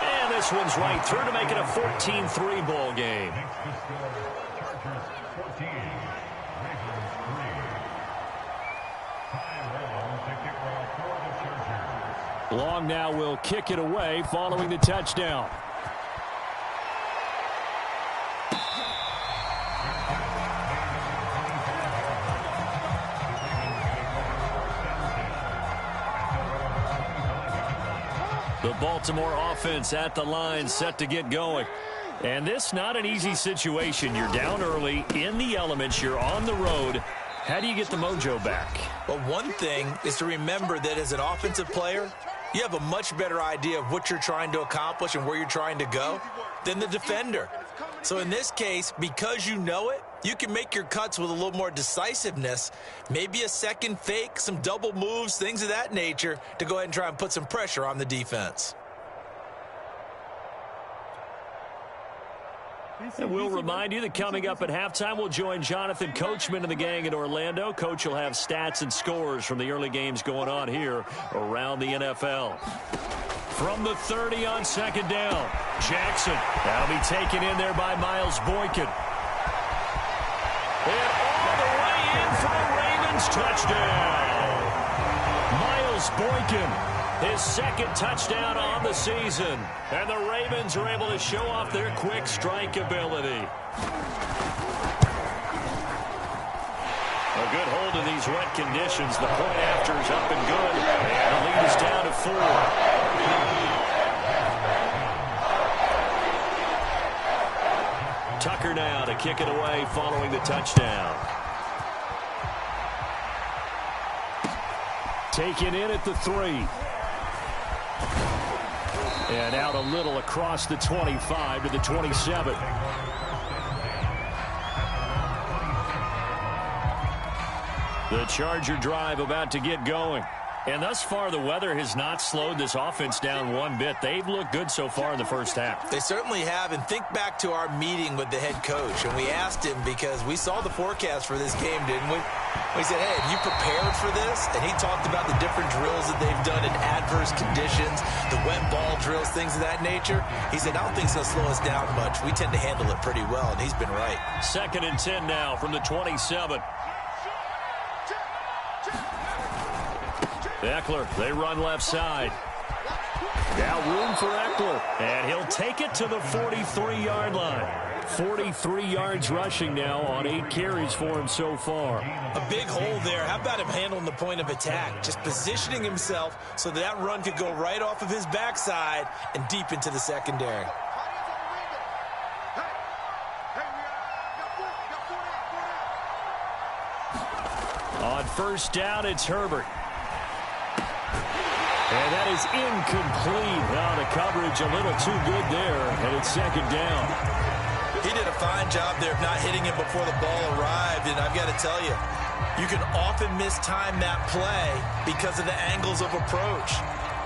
And this one's right through to make it a 14-3 ball game. Chargers 14, Ravens 3. Tyrell to kick off for the Chargers. Long now will kick it away following the touchdown. The Baltimore offense at the line set to get going. And this not an easy situation. You're down early, in the elements, you're on the road. How do you get the mojo back? Well, one thing is to remember that as an offensive player, you have a much better idea of what you're trying to accomplish and where you're trying to go than the defender. So in this case, because you know it, you can make your cuts with a little more decisiveness, maybe a second fake, some double moves, things of that nature, to go ahead and try and put some pressure on the defense. And we'll remind you that coming up at halftime, we'll join Jonathan Coachman and the gang in Orlando. Coach will have stats and scores from the early games going on here around the NFL. From the 30 on 2nd down, Jackson. That'll be taken in there by Miles Boykin. And all the way in for a Ravens touchdown. Miles Boykin, his 2nd touchdown on the season. And the Ravens are able to show off their quick strike ability. A good hold in these wet conditions. The point after is up and good. And the lead is down to 4. Tucker now to kick it away following the touchdown. Taken in at the 3. And out a little across the 25 to the 27. The Charger drive about to get going. And thus far, the weather has not slowed this offense down one bit. They've looked good so far in the first half. They certainly have. And think back to our meeting with the head coach. And we asked him because we saw the forecast for this game, didn't we? We said, hey, have you prepared for this? And he talked about the different drills that they've done in adverse conditions, the wet ball drills, things of that nature. He said, I don't think it's going to slow us down much. We tend to handle it pretty well, and he's been right. 2nd and 10 now from the 27. Eckler, they run left side. Now room for Eckler, and he'll take it to the 43-yard line. 43 yards rushing now on 8 carries for him so far. A big hole there. How about him handling the point of attack? Just positioning himself so that run could go right off of his backside and deep into the secondary. On first down, it's Herbert. And that is incomplete. Now the coverage a little too good there, and it's 2nd down. He did a fine job there of not hitting him before the ball arrived, and I've got to tell you, you can often mistime that play because of the angles of approach.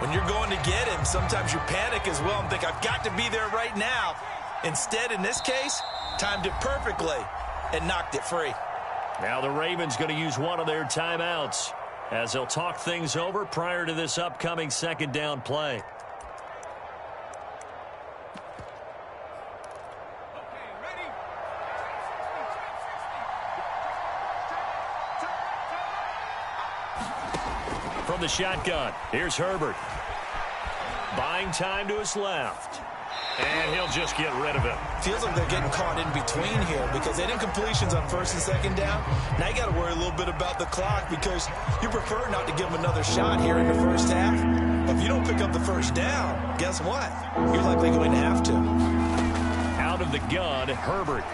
When you're going to get him, sometimes you panic as well and think, I've got to be there right now. Instead, in this case, timed it perfectly and knocked it free. Now the Ravens going to use one of their timeouts as they'll talk things over prior to this upcoming 2nd down play. From the shotgun, here's Herbert. Buying time to his left. And he'll just get rid of it. Feels like they're getting caught in between here because they didn't completions on 1st and 2nd down. Now you got to worry a little bit about the clock because you prefer not to give them another shot here in the first half. But if you don't pick up the first down, guess what? You're likely going to have to. Out of the gun, Herbert.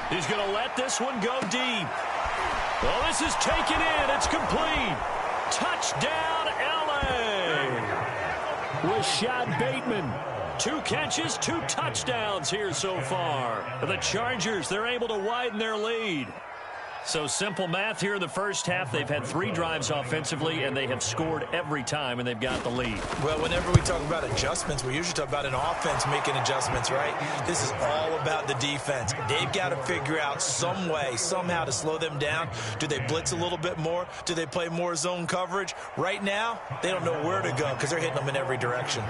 He's going to let this one go deep. Well, this is taken in. It's complete. Touchdown, L.A. Rashad Bateman. 2 catches, 2 touchdowns here so far. The Chargers, they're able to widen their lead. So simple math here in the first half. They've had 3 drives offensively, and they have scored every time, and they've got the lead. Well, whenever we talk about adjustments, we usually talk about an offense making adjustments, right? This is all about the defense. They've got to figure out some way, somehow to slow them down. Do they blitz a little bit more? Do they play more zone coverage? Right now, they don't know where to go because they're hitting them in every direction.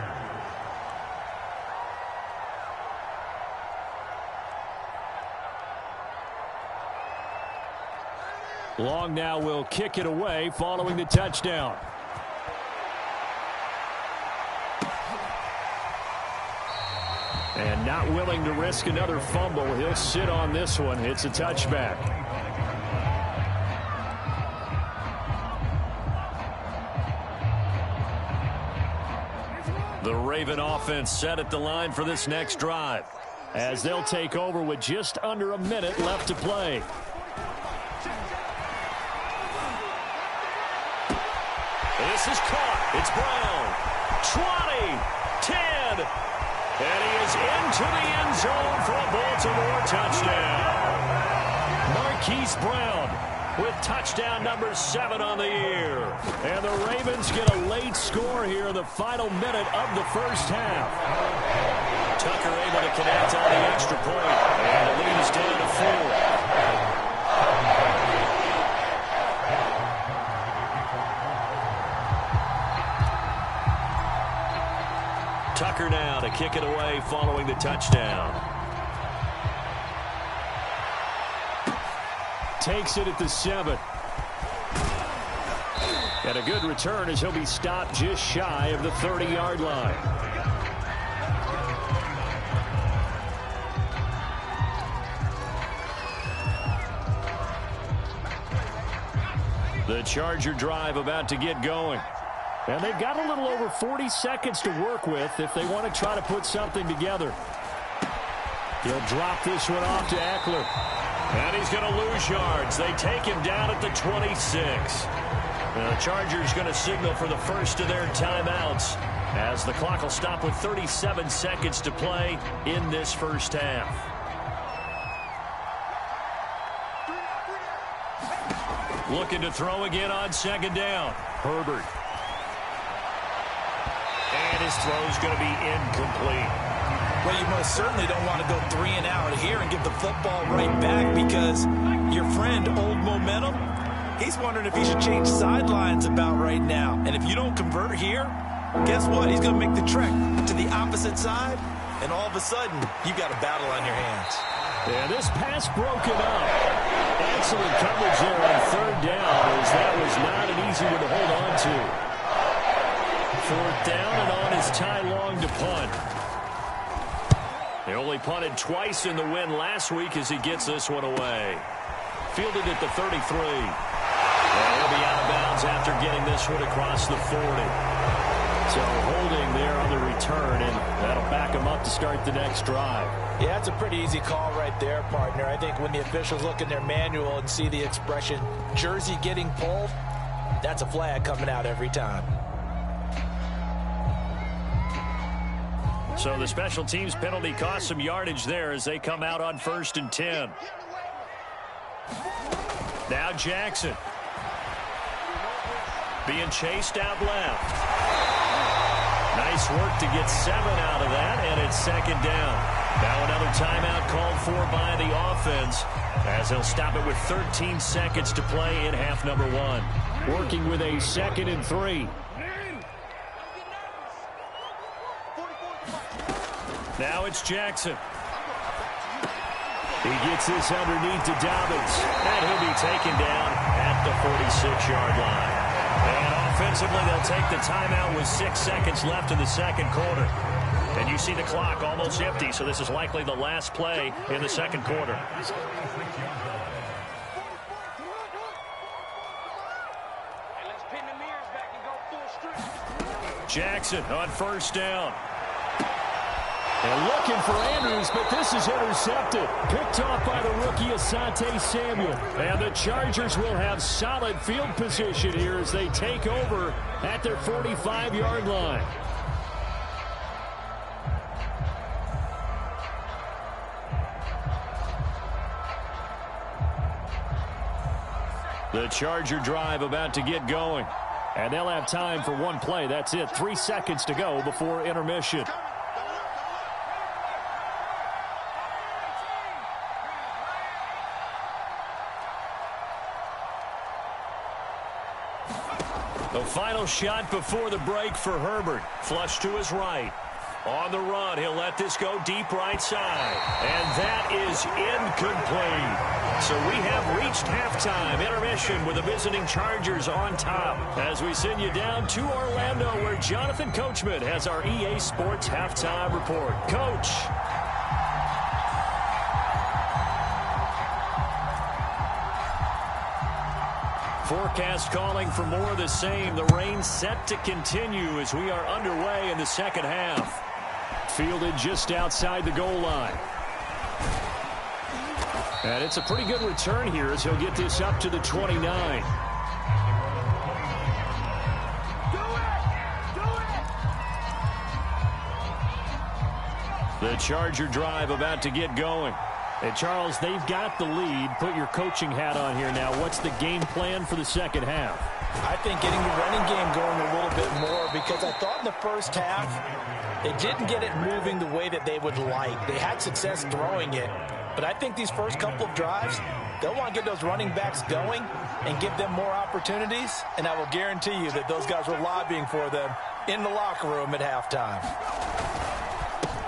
Long now will kick it away following the touchdown. And not willing to risk another fumble. He'll sit on this one. It's a touchback. The Raven offense set at the line for this next drive, as they'll take over with just under a minute left to play. This is caught. It's Brown. 20, 10, and he is into the end zone for a Baltimore touchdown. Marquise Brown with touchdown number 7 on the year. And the Ravens get a late score here in the final minute of the first half. Tucker able to connect on the extra point, and the lead is down to 4. Tucker now to kick it away following the touchdown. Takes it at the 7. And a good return as he'll be stopped just shy of the 30-yard line. The Charger drive about to get going. And they've got a little over 40 seconds to work with if they want to try to put something together. He'll drop this one off to Eckler. And he's going to lose yards. They take him down at the 26. The Chargers going to signal for the first of their timeouts as the clock will stop with 37 seconds to play in this first half. Looking to throw again on second down. Herbert. And his throw's going to be incomplete. Well, you most certainly don't want to go 3 and out here and give the football right back because your friend, Old Momentum, he's wondering if he should change sidelines about right now. And if you don't convert here, guess what? He's going to make the trek to the opposite side, and all of a sudden, you've got a battle on your hands. Yeah, this pass broken up. Excellent coverage there on third down, as that was not an easy one to hold on to. Fourth down, and on is Ty Long to punt. They only punted twice in the win last week as he gets this one away. Fielded at the 33. And he'll be out of bounds after getting this one across the 40. So holding there on the return, and that'll back him up to start the next drive. Yeah, that's a pretty easy call right there, partner. I think when the officials look in their manual and see the expression, jersey getting pulled, that's a flag coming out every time. So the special teams penalty cost some yardage there as they come out on 1st and 10. Now Jackson. Being chased out left. Nice work to get 7 out of that, and it's second down. Now another timeout called for by the offense as they'll stop it with 13 seconds to play in half number 1. Working with a 2nd and 3. Now it's Jackson. He gets this underneath to Dobbins. And he'll be taken down at the 46-yard line. And offensively, they'll take the timeout with 6 seconds left in the second quarter. And you see the clock almost empty, so this is likely the last play in the second quarter. Jackson on first down. And looking for Andrews, but this is intercepted. Picked off by the rookie Asante Samuel. And the Chargers will have solid field position here as they take over at their 45-yard line. The Charger drive about to get going. And they'll have time for one play. That's it. 3 seconds to go before intermission. The final shot before the break for Herbert. Flush to his right. On the run, he'll let this go deep right side. And that is incomplete. So we have reached halftime. Intermission with the visiting Chargers on top. As we send you down to Orlando, where Jonathan Coachman has our EA Sports halftime report. Coach. Forecast calling for more of the same. The rain set to continue as we are underway in the second half. Fielded just outside the goal line. And it's a pretty good return here as he'll get this up to the 29. The Charger drive about to get going. And Charles, they've got the lead. Put your coaching hat on here now. What's the game plan for the second half? I think getting the running game going a little bit more, because I thought in the first half they didn't get it moving the way that they would like. They had success throwing it, but I think these first couple of drives, they'll want to get those running backs going and give them more opportunities, and I will guarantee you that those guys were lobbying for them in the locker room at halftime.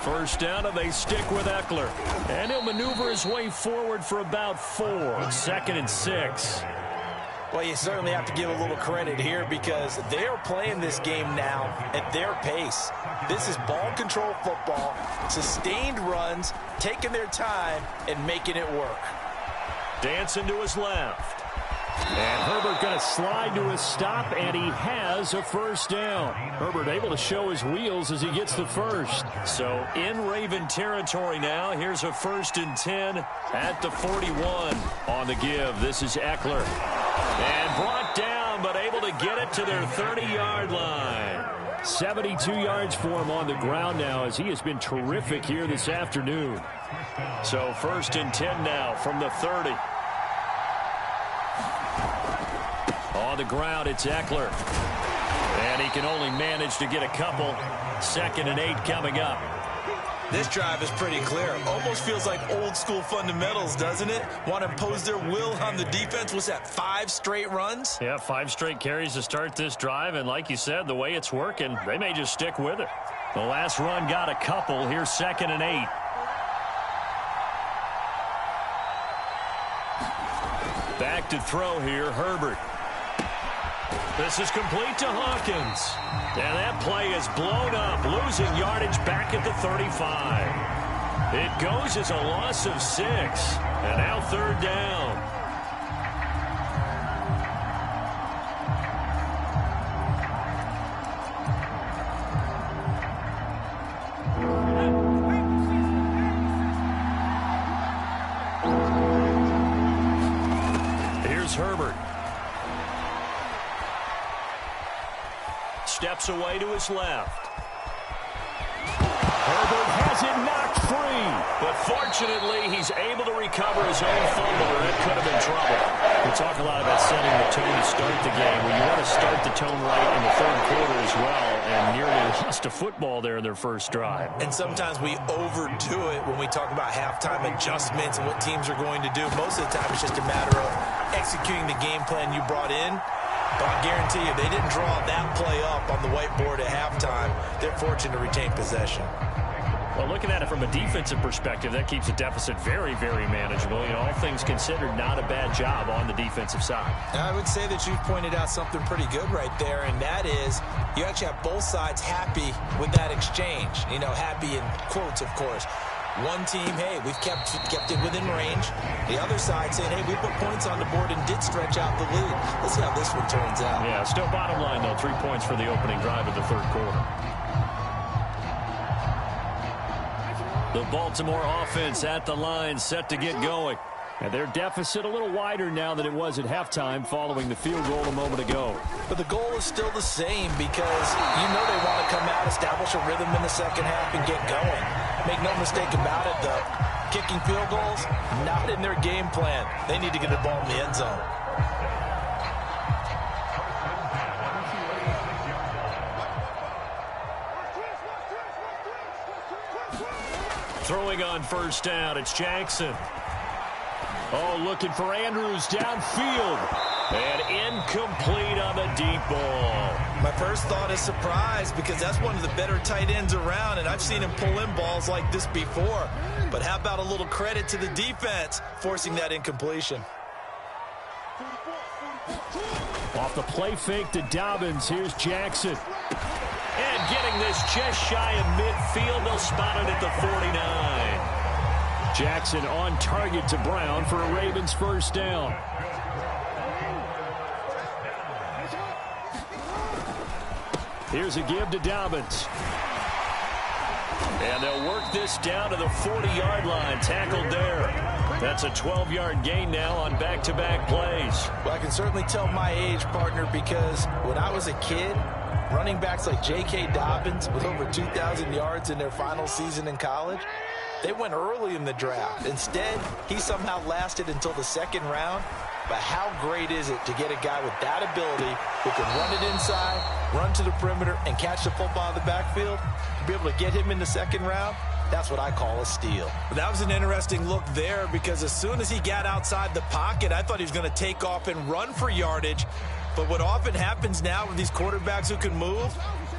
First down, and they stick with Eckler. And he'll maneuver his way forward for about 4. 2nd and 6. Well, you certainly have to give a little credit here because they are playing this game now at their pace. This is ball control football, sustained runs, taking their time and making it work. Dancing to his left. And Herbert going to slide to a stop, and he has a first down. Herbert able to show his wheels as he gets the first. So in Raven territory now. Here's a 1st and 10 at the 41 on the give. This is Eckler. And brought down, but able to get it to their 30-yard line. 72 yards for him on the ground now, as he has been terrific here this afternoon. So 1st and 10 now from the 30. On the ground, it's Eckler. And he can only manage to get a couple. 2nd and 8 coming up. This drive is pretty clear. Almost feels like old school fundamentals, doesn't it? Want to impose their will on the defense. What's that, 5 straight runs? Yeah, 5 straight carries to start this drive. And like you said, the way it's working, they may just stick with it. The last run got a couple. Here's 2nd and 8. Back to throw here, Herbert. This is complete to Hawkins. And that play is blown up, losing yardage back at the 35. It goes as a loss of 6. And now 3rd down. Here's Herbert. Steps away to his left. Herbert has it knocked free. But fortunately, he's able to recover his own fumble, or it could have been trouble. We talk a lot about setting the tone to start the game. Well, you want to start the tone right in the 3rd quarter as well, and nearly lost a football there in their first drive. And sometimes we overdo it when we talk about halftime adjustments and what teams are going to do. Most of the time, it's just a matter of executing the game plan you brought in. But I guarantee you, they didn't draw that play up on the whiteboard at halftime. They're fortunate to retain possession. Well, looking at it from a defensive perspective, that keeps the deficit very, very manageable. You know, all things considered, not a bad job on the defensive side. I would say that you've pointed out something pretty good right there, and that is you actually have both sides happy with that exchange. You know, happy in quotes, of course. One team, hey, we've kept it within range. The other side saying, hey, we put points on the board and did stretch out the lead. Let's see how this one turns out. Yeah, still bottom line, though, 3 points for the opening drive of the 3rd quarter. The Baltimore offense at the line, set to get going. And their deficit a little wider now than it was at halftime following the field goal a moment ago. But the goal is still the same because you know they want to come out, establish a rhythm in the second half, and get going. Make no mistake about it, though. Kicking field goals, not in their game plan. They need to get the ball in the end zone. Throwing on 1st down, it's Jackson. Oh, looking for Andrews downfield. And incomplete on the deep ball. My first thought is surprise because that's one of the better tight ends around, and I've seen him pull in balls like this before. But how about a little credit to the defense forcing that incompletion? Off the play fake to Dobbins, here's Jackson. And getting this just shy of midfield, they'll spot it at the 49. Jackson on target to Brown for a Ravens first down. Here's a give to Dobbins. And they'll work this down to the 40-yard line, tackled there. That's a 12-yard gain now on back-to-back plays. Well, I can certainly tell my age, partner, because when I was a kid, running backs like J.K. Dobbins with over 2,000 yards in their final season in college, they went early in the draft. Instead, he somehow lasted until the 2nd round. But how great is it to get a guy with that ability who can run it inside, run to the perimeter, and catch the football in the backfield? To be able to get him in the 2nd round, that's what I call a steal. That was an interesting look there because as soon as he got outside the pocket, I thought he was going to take off and run for yardage. But what often happens now with these quarterbacks who can move,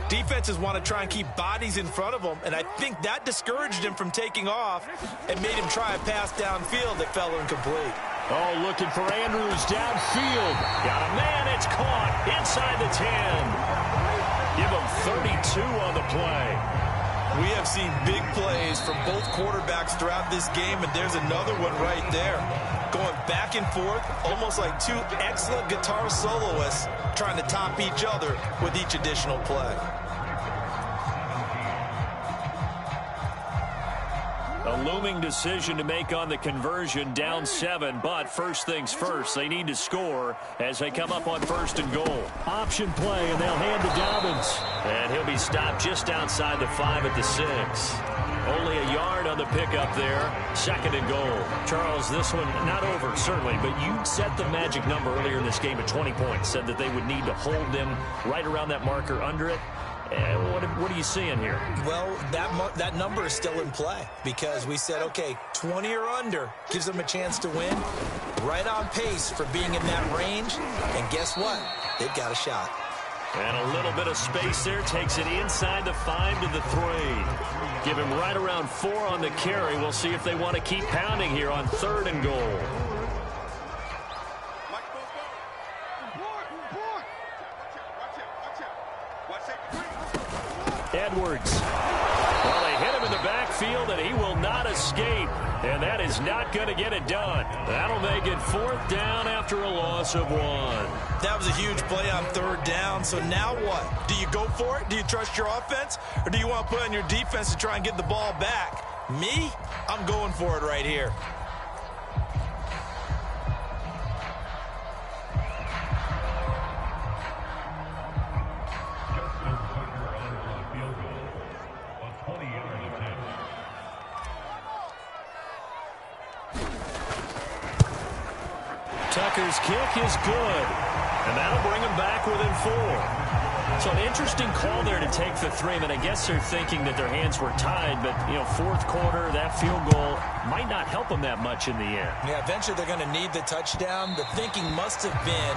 defenses want to try and keep bodies in front of them, and I think that discouraged him from taking off and made him try a pass downfield that fell incomplete. Oh, looking for Andrews downfield. Got a man, it's caught inside the 10. Give him 32 on the play. We have seen big plays from both quarterbacks throughout this game, and there's another one right there. Going back and forth, almost like two excellent guitar soloists trying to top each other with each additional play. A looming decision to make on the conversion, down 7, but first things first, they need to score as they come up on 1st and goal. Option play, and they'll hand to Dobbins. And he'll be stopped just outside the 5 at the 6. Only a yard on the pickup there, 2nd and goal. Charles, this one not over, certainly, but you set the magic number earlier in this game at 20 points, said that they would need to hold them right around that marker under it. What are you seeing here? Well, that number is still in play because we said, okay, 20 or under gives them a chance to win. Right on pace for being in that range. And guess what? They've got a shot. And a little bit of space there takes it inside the 5 to the 3. Give him right around 4 on the carry. We'll see if they want to keep pounding here on 3rd and goal. Edwards. Well, they hit him in the backfield, and he will not escape. And that is not going to get it done. That'll make it 4th down after a loss of 1. That was a huge play on 3rd down. So now what? Do you go for it? Do you trust your offense? Or do you want to put on your defense to try and get the ball back? Me? I'm going for it right here. Tucker's kick is good, and that'll bring him back within 4. So an interesting call there to take the 3. I mean, I guess they're thinking that their hands were tied, but, 4th quarter, that field goal might not help them that much in the end. Yeah, eventually they're going to need the touchdown. The thinking must have been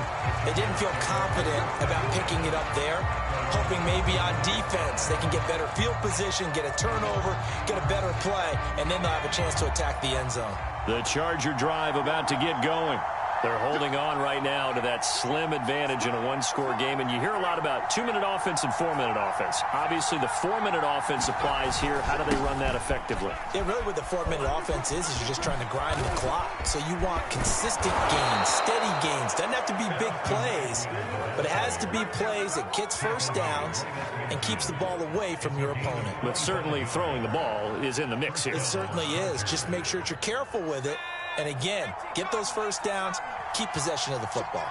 they didn't feel confident about picking it up there, hoping maybe on defense they can get better field position, get a turnover, get a better play, and then they'll have a chance to attack the end zone. The Charger drive about to get going. They're holding on right now to that slim advantage in a one-score game. And you hear a lot about 2-minute offense and 4-minute offense. Obviously, the 4-minute offense applies here. How do they run that effectively? Yeah, really what the 4-minute offense is you're just trying to grind the clock. So you want consistent gains, steady gains. Doesn't have to be big plays, but it has to be plays that gets first downs and keeps the ball away from your opponent. But certainly throwing the ball is in the mix here. It certainly is. Just make sure that you're careful with it. And again, get those first downs, keep possession of the football.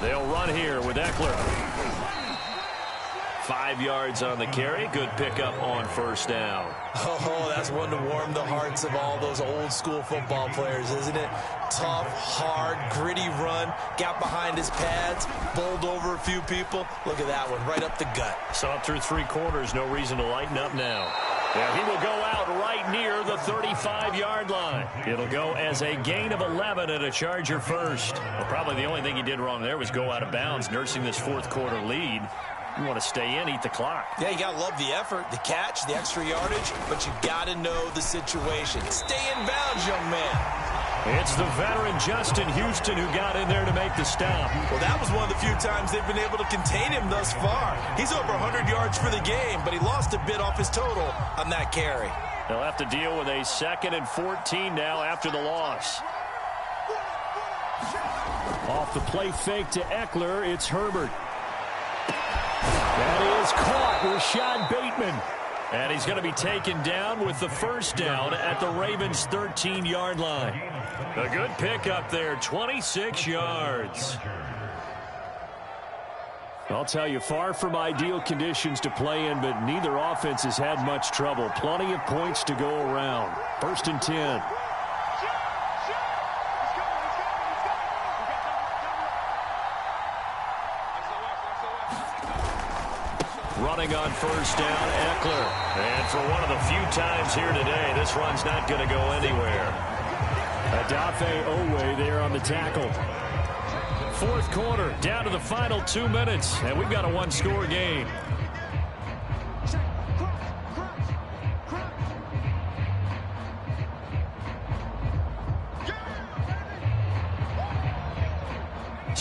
They'll run here with Eckler. 5 yards on the carry. Good pickup on 1st down. Oh, that's one to warm the hearts of all those old school football players, isn't it? Tough, hard, gritty run. Got behind his pads, bowled over a few people. Look at that one, right up the gut. Saw it through 3 quarters. No reason to lighten up now. And he will go out right near the 35-yard line. It'll go as a gain of 11 and a Charger first. Well, probably the only thing he did wrong there was go out of bounds, nursing this 4th quarter lead. You want to stay in, eat the clock. Yeah, you got to love the effort, the catch, the extra yardage, but you got to know the situation. Stay in bounds, young man. It's the veteran Justin Houston who got in there to make the stop. Well, that was one of the few times they've been able to contain him thus far. He's over 100 yards for the game, but he lost a bit off his total on that carry. They'll have to deal with a 2nd and 14 now after the loss. Off the play fake to Eckler, it's Herbert. That is caught. Rashad Bateman. And he's going to be taken down with the 1st down at the Ravens' 13-yard line. A good pickup there, 26 yards. I'll tell you, far from ideal conditions to play in, but neither offense has had much trouble. Plenty of points to go around. 1st and 10. Running on 1st down, Eckler. And for one of the few times here today, this run's not going to go anywhere. Odafe Oweh there on the tackle. 4th quarter, down to the final 2 minutes, and we've got a one-score game.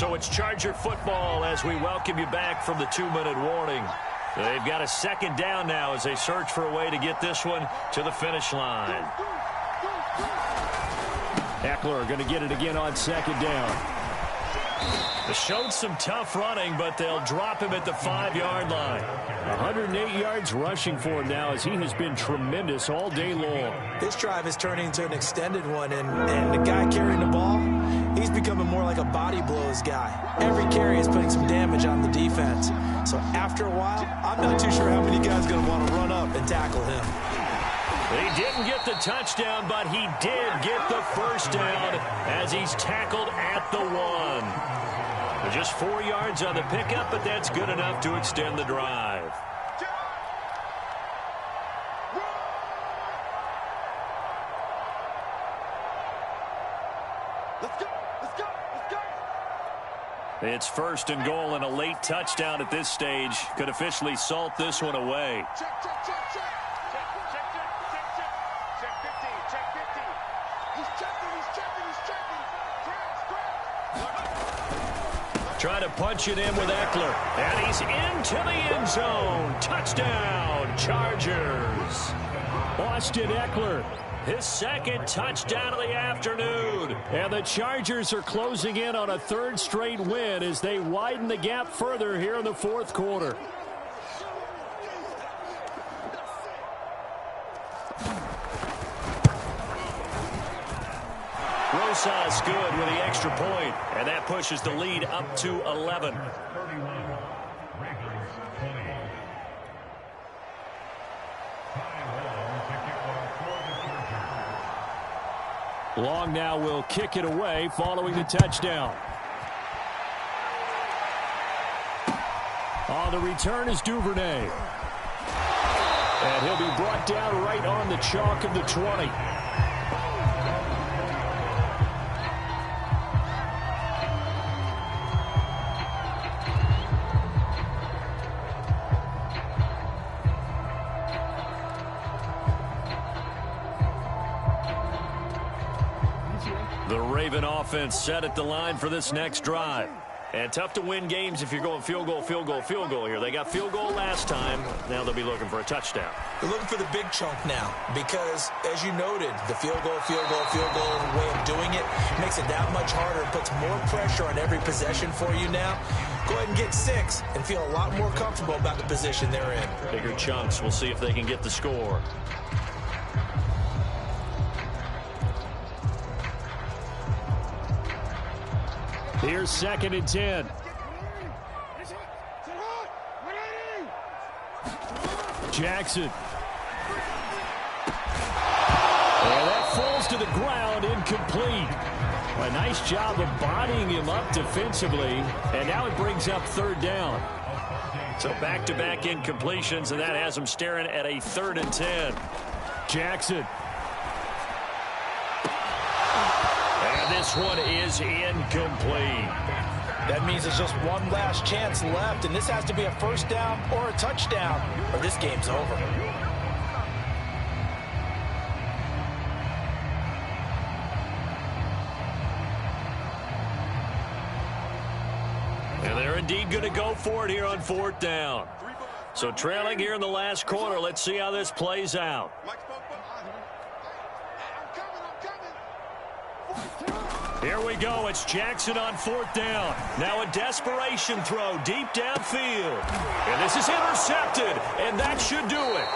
So it's Charger football as we welcome you back from the 2-minute warning. They've got a second down now as they search for a way to get this one to the finish line. Eckler going to get it again on second down. They showed some tough running, but they'll drop him at the 5-yard line. 108 yards rushing for him now as he has been tremendous all day long. This drive is turning into an extended one, and the guy carrying the ball, he's becoming more like a body blows guy. Every carry is putting some damage on the defense. So after a while, I'm not too sure how many guys are going to want to run up and tackle him. He didn't get the touchdown, but he did get the first down as he's tackled at the 1. Just 4 yards on the pickup, but that's good enough to extend the drive. It's first and goal and a late touchdown at this stage. Could officially salt this one away. Trying to punch it in with Eckler. And he's into the end zone. Touchdown, Chargers. Austin Eckler. His second touchdown of the afternoon. And the Chargers are closing in on a third straight win as they widen the gap further here in the fourth quarter. Rosas good with the extra point, and that pushes the lead up to 11. 31, Ravens 20. Long now will kick it away following the touchdown. On the return is Duvernay. And he'll be brought down right on the chalk of the 20. The Raven offense set at the line for this next drive. And tough to win games if you're going field goal, field goal, field goal here. They got field goal last time. Now they'll be looking for a touchdown. They're looking for the big chunk now because, as you noted, the field goal way of doing it makes it that much harder. It puts more pressure on every possession for you now. Go ahead and get 6 and feel a lot more comfortable about the position they're in. Bigger chunks. We'll see if they can get the score. Here's second and 10. Jackson. And that falls to the ground, incomplete. A nice job of bodying him up defensively, and now it brings up third down. So back-to-back incompletions, and that has them staring at a 3rd and 10. Jackson. And this one is incomplete. That means there's just one last chance left, and this has to be a first down or a touchdown, or this game's over. And they're indeed going to go for it here on 4th down. So trailing here in the last quarter, let's see how this plays out. Here we go. It's Jackson on 4th down. Now a desperation throw deep downfield. And this is intercepted, and that should do it.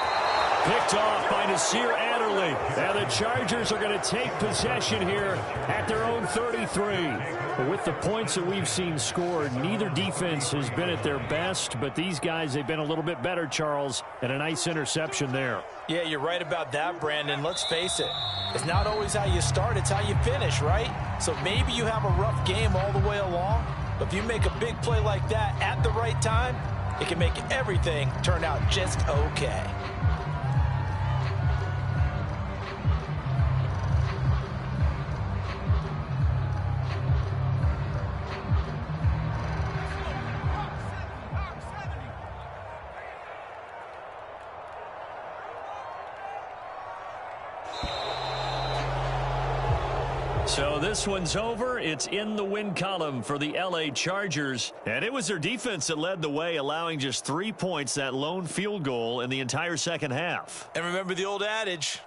Picked off by Nasir Adderley. And the Chargers are going to take possession here at their own 33. With the points that we've seen scored, neither defense has been at their best, but these guys, they've been a little bit better, Charles, and a nice interception there. Yeah, you're right about that, Brandon. Let's face it. It's not always how you start, it's how you finish, right? So maybe you have a rough game all the way along, but if you make a big play like that at the right time, it can make everything turn out just okay. So this one's over. It's in the win column for the L.A. Chargers. And it was their defense that led the way, allowing just 3 points, that lone field goal in the entire second half. And remember the old adage,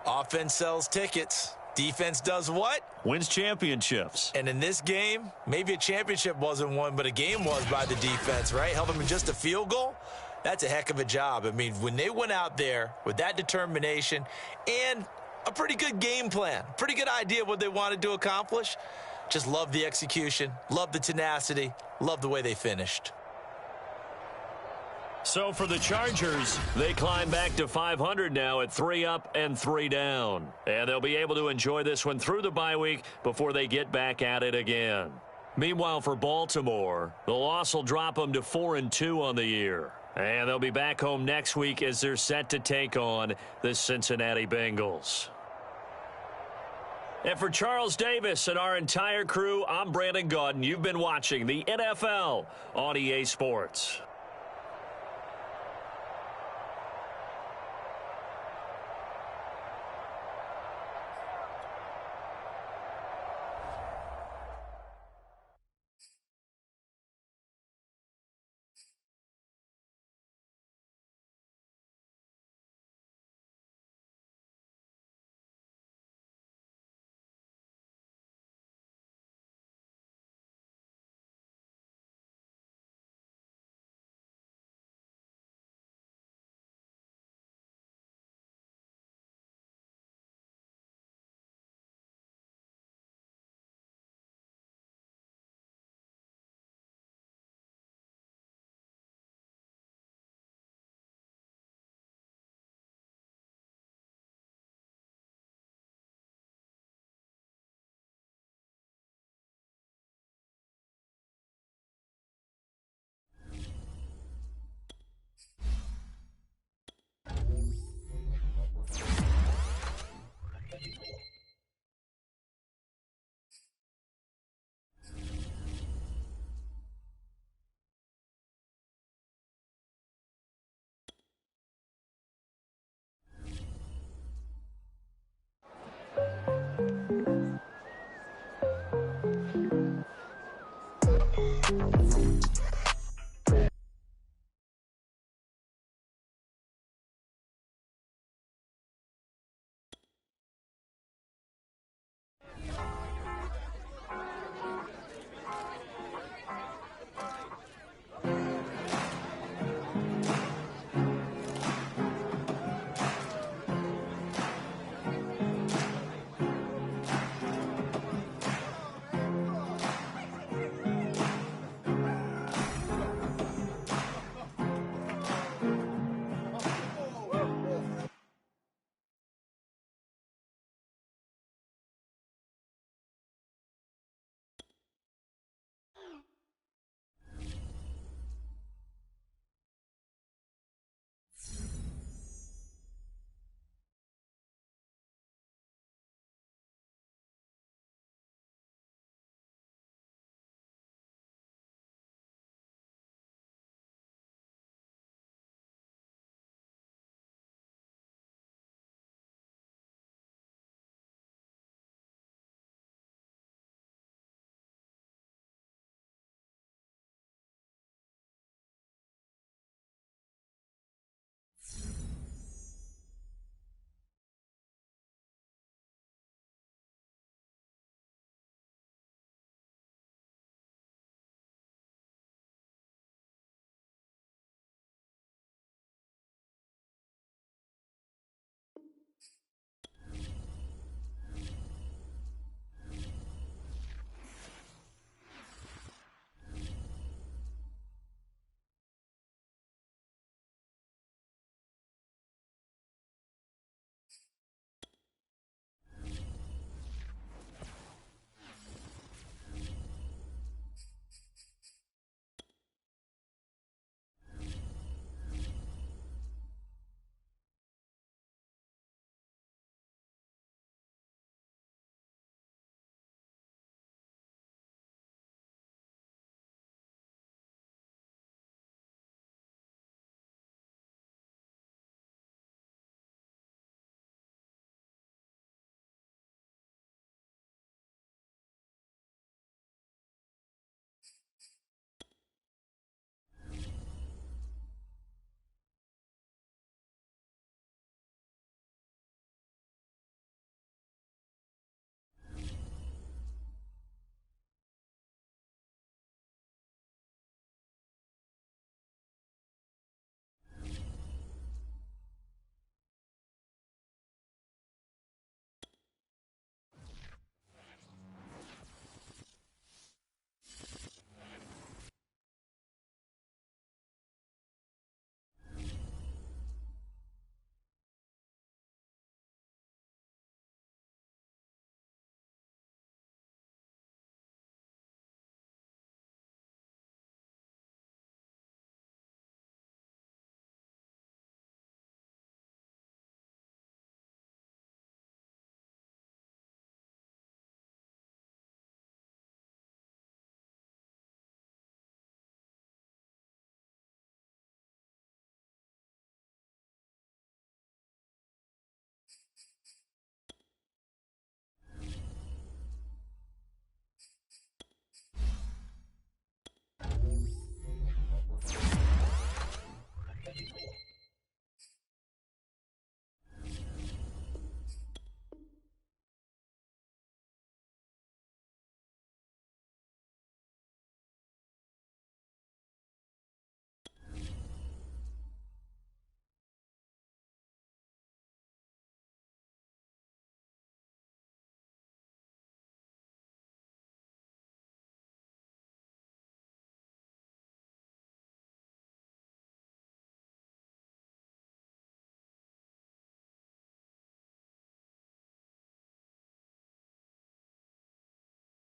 offense sells tickets. Defense does what? Wins championships. And in this game, maybe a championship wasn't won, but a game was by the defense, right? Held them in just a field goal. That's a heck of a job. I mean, when they went out there with that determination and a pretty good game plan, pretty good idea of what they wanted to accomplish, just love the execution, love the tenacity, love the way they finished. So for the Chargers, they climb back to 500 now at 3 up and 3 down. And they'll be able to enjoy this one through the bye week before they get back at it again. Meanwhile, for Baltimore, the loss will drop them to 4-2 on the year. And they'll be back home next week as they're set to take on the Cincinnati Bengals. And for Charles Davis and our entire crew, I'm Brandon Gaudin. You've been watching the NFL on EA Sports.